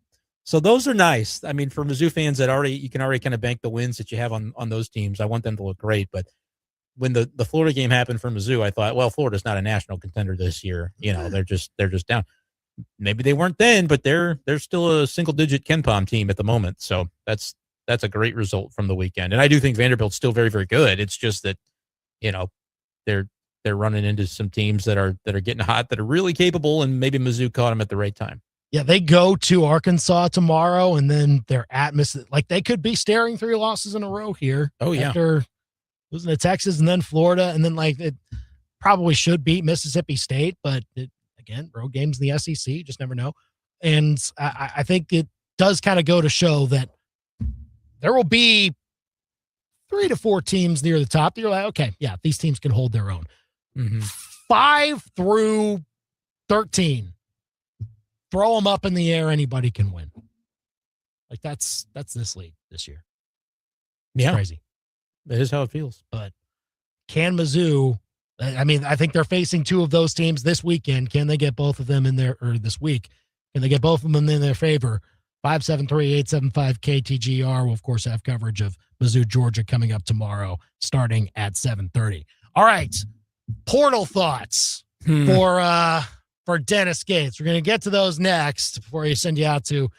So those are nice. I mean, for Mizzou fans that you can already kind of bank the wins that you have on those teams. I want them to look great, but when the Florida game happened for Mizzou, I thought, well, Florida's not a national contender this year. They're just down. Maybe they weren't then, but they're still a single-digit KenPom team at the moment. So that's a great result from the weekend. And I do think Vanderbilt's still very, very good. It's just that, they're running into some teams that are getting hot, that are really capable, and maybe Mizzou caught them at the right time. Yeah, they go to Arkansas tomorrow, and then they're at Mississippi. Like, they could be staring 3 losses in a row here. Oh, yeah. After losing to Texas and then Florida, and then, it probably should beat Mississippi State, but, again, road games in the SEC, you just never know. And I think it does kind of go to show that there will be 3 to 4 teams near the top that you're like, okay, yeah, these teams can hold their own. Mm-hmm. 5 through 13. Throw them up in the air. Anybody can win. Like that's this league this year. It's crazy. That is how it feels. But can Mizzou? I mean, I think they're facing 2 of those teams this weekend. Can they get both of them in there, or this week? Can they get both of them in their favor? 573-875-KTGR will, of course, have coverage of Mizzou, Georgia coming up tomorrow, starting at 7:30. All right, portal thoughts for Dennis Gates. We're going to get to those next before I send you out to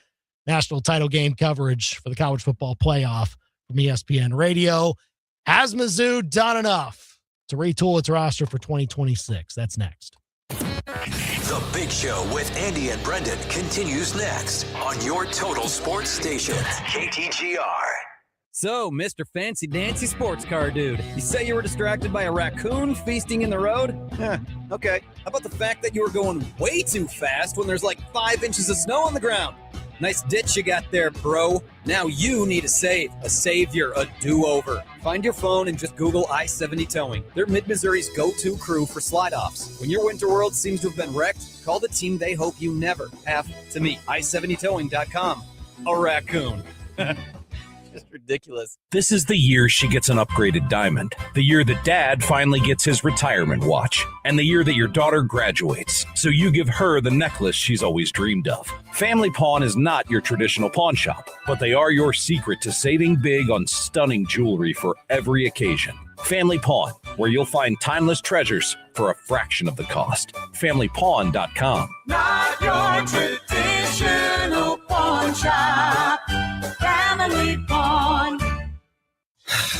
national title game coverage for the college football playoff from ESPN Radio. Has Mizzou done enough to retool its roster for 2026? That's next. The Big Show with Andy and Brendan continues next on your total sports station, KTGR. So, Mr. Fancy Dancy Sports Car Dude, you say you were distracted by a raccoon feasting in the road? Okay. How about the fact that you were going way too fast when there's like 5 inches of snow on the ground? Nice ditch you got there, bro. Now you need a savior, a do-over. Find your phone and just Google I-70 Towing. They're Mid-Missouri's go-to crew for slide-offs. When your winter world seems to have been wrecked, call the team they hope you never have to meet. I70towing.com. A raccoon. Just ridiculous. This is the year she gets an upgraded diamond, the year that dad finally gets his retirement watch, and the year that your daughter graduates, so you give her the necklace she's always dreamed of. Family Pawn is not your traditional pawn shop, but they are your secret to saving big on stunning jewelry for every occasion. Family Pawn, where you'll find timeless treasures for a fraction of the cost. FamilyPawn.com. Not your traditional pawn shop. Family Pawn.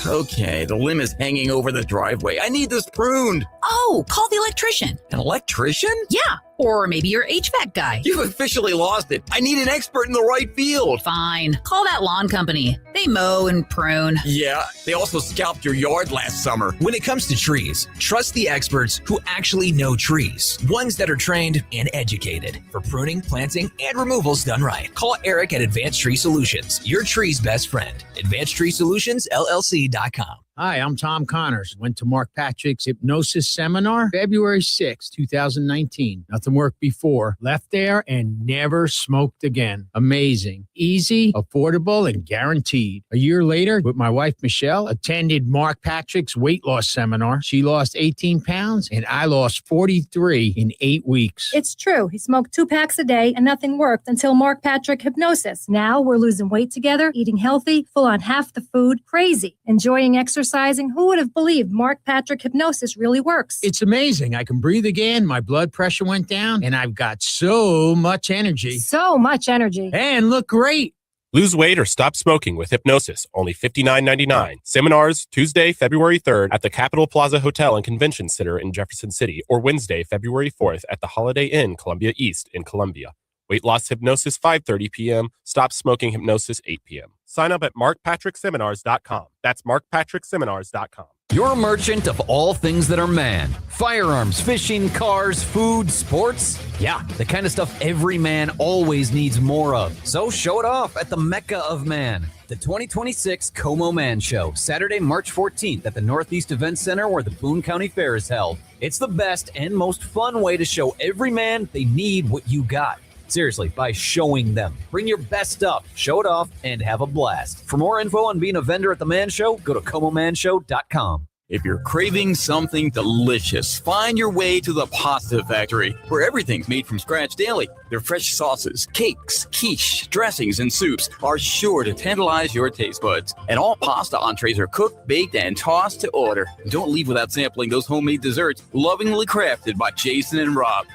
Okay, the limb is hanging over the driveway. I need this pruned. Oh, call the electrician. An electrician? Yeah, or maybe your HVAC guy. You've officially lost it. I need an expert in the right field. Fine. Call that lawn company. They mow and prune. Yeah, they also scalped your yard last summer. When it comes to trees, trust the experts who actually know trees. Ones that are trained and educated for pruning, planting, and removals done right. Call Eric at Advanced Tree Solutions, your tree's best friend. AdvancedTreeSolutionsLLC.com. Hi, I'm Tom Connors. Went to Mark Patrick's hypnosis seminar February 6, 2019. Nothing worked before. Left there and never smoked again. Amazing. Easy, affordable, and guaranteed. A year later, with my wife, Michelle, attended Mark Patrick's weight loss seminar. She lost 18 pounds, and I lost 43 in 8 weeks. It's true. He smoked 2 packs a day, and nothing worked until Mark Patrick Hypnosis. Now we're losing weight together, eating healthy, full on half the food, crazy, enjoying exercising. Who would have believed Mark Patrick Hypnosis really works? It's amazing. I can breathe again. My blood pressure went down, and I've got so much energy. So much energy. And look great. Lose weight or stop smoking with hypnosis. Only $59.99. Seminars Tuesday, February 3rd at the Capitol Plaza Hotel and Convention Center in Jefferson City, or Wednesday, February 4th at the Holiday Inn, Columbia East in Columbia. Weight loss hypnosis 5:30 p.m. Stop smoking hypnosis 8 p.m. Sign up at markpatrickseminars.com. That's markpatrickseminars.com. You're a merchant of all things that are man. Firearms, fishing, cars, food, sports. Yeah, the kind of stuff every man always needs more of. So show it off at the Mecca of Man. The 2026 Como Man Show, Saturday, March 14th at the Northeast Event Center where the Boone County Fair is held. It's the best and most fun way to show every man they need what you got. Seriously, by showing them. Bring your best stuff, show it off, and have a blast. For more info on being a vendor at the Man Show, go to ComoManShow.com. If you're craving something delicious, find your way to the Pasta Factory, where everything's made from scratch daily. Their fresh sauces, cakes, quiche, dressings, and soups are sure to tantalize your taste buds. And all pasta entrees are cooked, baked, and tossed to order. Don't leave without sampling those homemade desserts, lovingly crafted by Jason and Rob.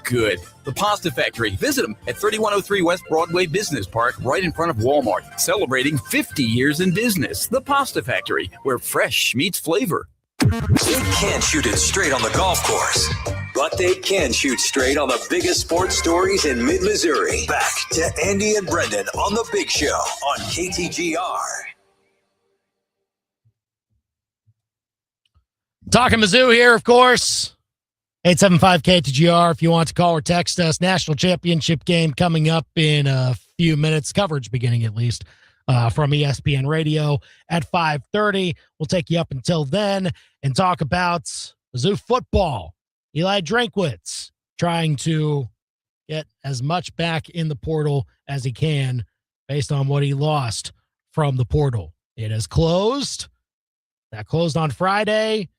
Good. The Pasta Factory. Visit them at 3103 West Broadway Business Park, right in front of Walmart. Celebrating 50 years in business. The Pasta Factory, where fresh meets flavor. They can't shoot it straight on the golf course, but they can shoot straight on the biggest sports stories in mid-Missouri. Back to Andy and Brendan on The Big Show on KTGR. Talking Mizzou here, of course. 875-KTGR if you want to call or text us. National championship game coming up in a few minutes. Coverage beginning at least from ESPN Radio at 5:30. We'll take you up until then and talk about Mizzou football. Eli Drinkwitz trying to get as much back in the portal as he can based on what he lost from the portal. It has closed. That closed on Friday.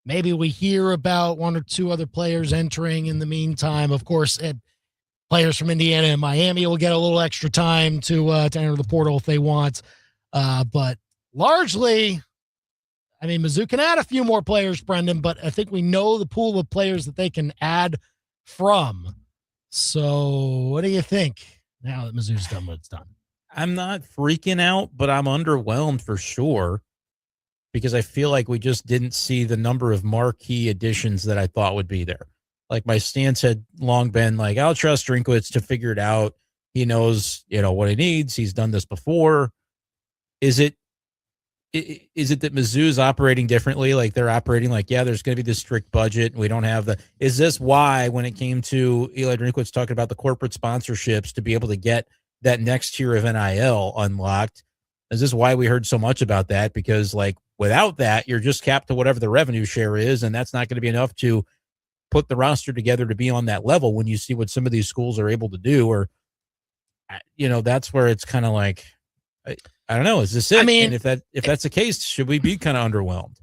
Maybe we hear about 1 or 2 other players entering in the meantime. Of course, players from Indiana and Miami will get a little extra time to enter the portal if they want. But largely, I mean, Mizzou can add a few more players, Brendan, but I think we know the pool of players that they can add from. So what do you think now that Mizzou's done what it's done? I'm not freaking out, but I'm underwhelmed for sure, because I feel like we just didn't see the number of marquee additions that I thought would be there. Like my stance had long been like, I'll trust Drinkwitz to figure it out. He knows, what he needs. He's done this before. Is it that Mizzou's operating differently? Like they're operating like, yeah, there's going to be this strict budget. And we don't have is this why when it came to Eli Drinkwitz talking about the corporate sponsorships to be able to get that next tier of NIL unlocked? Is this why we heard so much about that? Because without that, you're just capped to whatever the revenue share is, and that's not going to be enough to put the roster together to be on that level when you see what some of these schools are able to do. Or, that's where it's kind of like, I don't know, is this it? I mean, and if that's the case, should we be kind of underwhelmed?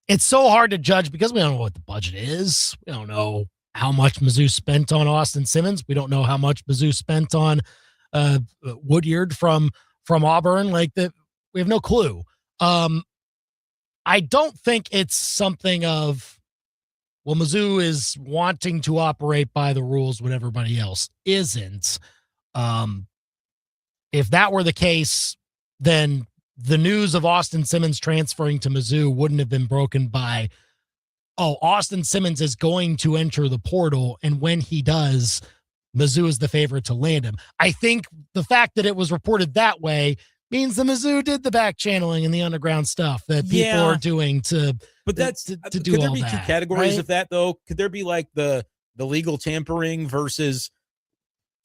It's so hard to judge because we don't know what the budget is. We don't know how much Mizzou spent on Austin Simmons. We don't know how much Mizzou spent on Woodyard from Auburn. We have no clue. I don't think it's something of, well, Mizzou is wanting to operate by the rules when everybody else isn't. If that were the case, then the news of Austin Simmons transferring to Mizzou wouldn't have been broken by, Austin Simmons is going to enter the portal, and when he does, Mizzou is the favorite to land him. I think the fact that it was reported that way means the Mizzou did the back channeling and the underground stuff that people are doing to do all that. Could there be 2 categories of that, though? Could there be the legal tampering versus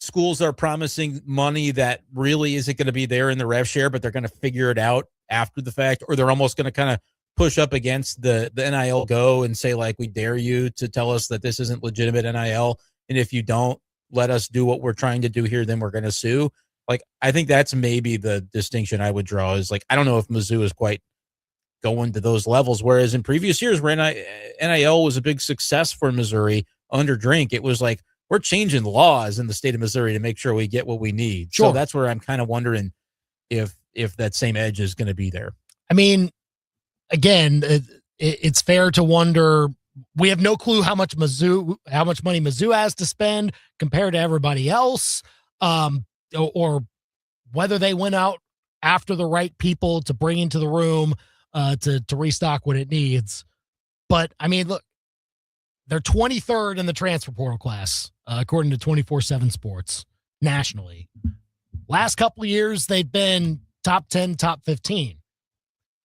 schools are promising money that really isn't going to be there in the rev share, but they're going to figure it out after the fact, or they're almost going to kind of push up against the NIL go and say, like, we dare you to tell us that this isn't legitimate NIL. And if you don't let us do what we're trying to do here, then we're going to sue. Like, I think that's maybe the distinction I would draw is, like, I don't know if Mizzou is quite going to those levels. Whereas in previous years where NIL was a big success for Missouri under Drink, it was like, we're changing laws in the state of Missouri to make sure we get what we need. Sure. So that's where I'm kind of wondering if that same edge is going to be there. I mean, again, it's fair to wonder. We have no clue how much money Mizzou has to spend compared to everybody else, or whether they went out after the right people to bring into the room to restock what it needs. But I mean, look, they're 23rd in the transfer portal class, according to 24/7 Sports nationally. Last couple of years, they've been top 10, top 15.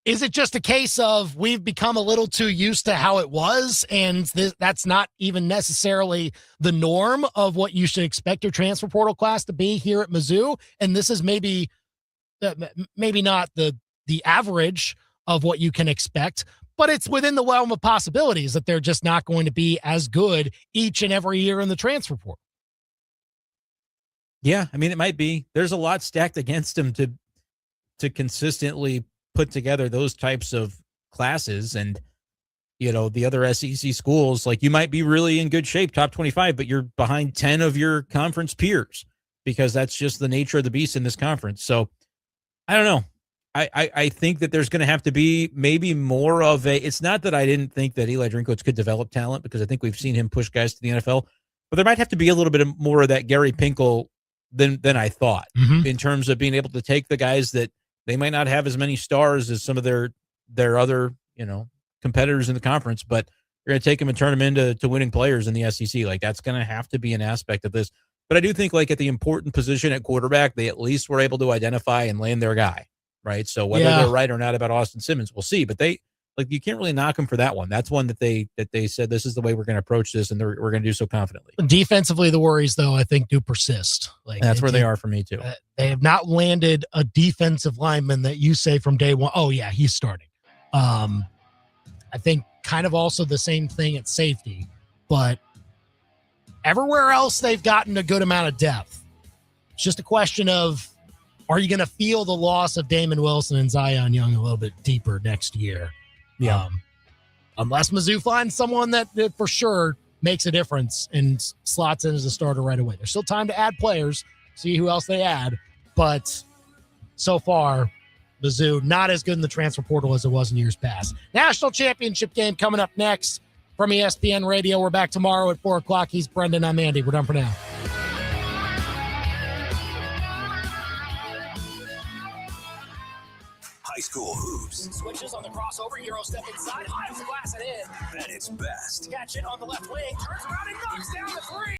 Is it just a case of we've become a little too used to how it was, and that's not even necessarily the norm of what you should expect your transfer portal class to be here at Mizzou? And this is maybe not the average of what you can expect, but it's within the realm of possibilities that they're just not going to be as good each and every year in the transfer portal. Yeah, I mean, it might be. There's a lot stacked against them to consistently put together those types of classes. And, you know, the other SEC schools, like, you might be really in good shape, top 25, but you're behind 10 of your conference peers because that's just the nature of the beast in this conference. So I don't know. I think that there's going to have to be maybe more of it's not that I didn't think that Eli Drinkwitz could develop talent, because I think we've seen him push guys to the NFL, but there might have to be a little bit more of that Gary Pinkel than I thought, in terms of being able to take the guys that they might not have as many stars as some of their other, you know, competitors in the conference, but you're going to take them and turn them into winning players in the SEC. Like, that's going to have to be an aspect of this. But I do think, like, at the important position at quarterback, they at least were able to identify and land their guy, right? So whether they're right or not about Austin Simmons, we'll see. But you can't really knock them for that one. That's one that they said, this is the way we're going to approach this, and we're going to do so confidently. Defensively, the worries, though, I think do persist. Like, that's where they are for me too. They have not landed a defensive lineman that you say from day one, oh yeah, he's starting. I think kind of also the same thing at safety, but everywhere else they've gotten a good amount of depth. It's just a question of, are you going to feel the loss of Damon Wilson and Zion Young a little bit deeper next year? Yeah. Unless Mizzou finds someone that for sure makes a difference and slots in as a starter right away. There's still time to add players, see who else they add. But so far, Mizzou not as good in the transfer portal as it was in years past. National championship game coming up next from ESPN Radio. We're back tomorrow at 4 o'clock. He's Brendan. I'm Andy. We're done for now. High school hoops Switches on the crossover, Euro step inside, high glass it in. at its best. Catch it on the left wing, turns around and knocks down the three.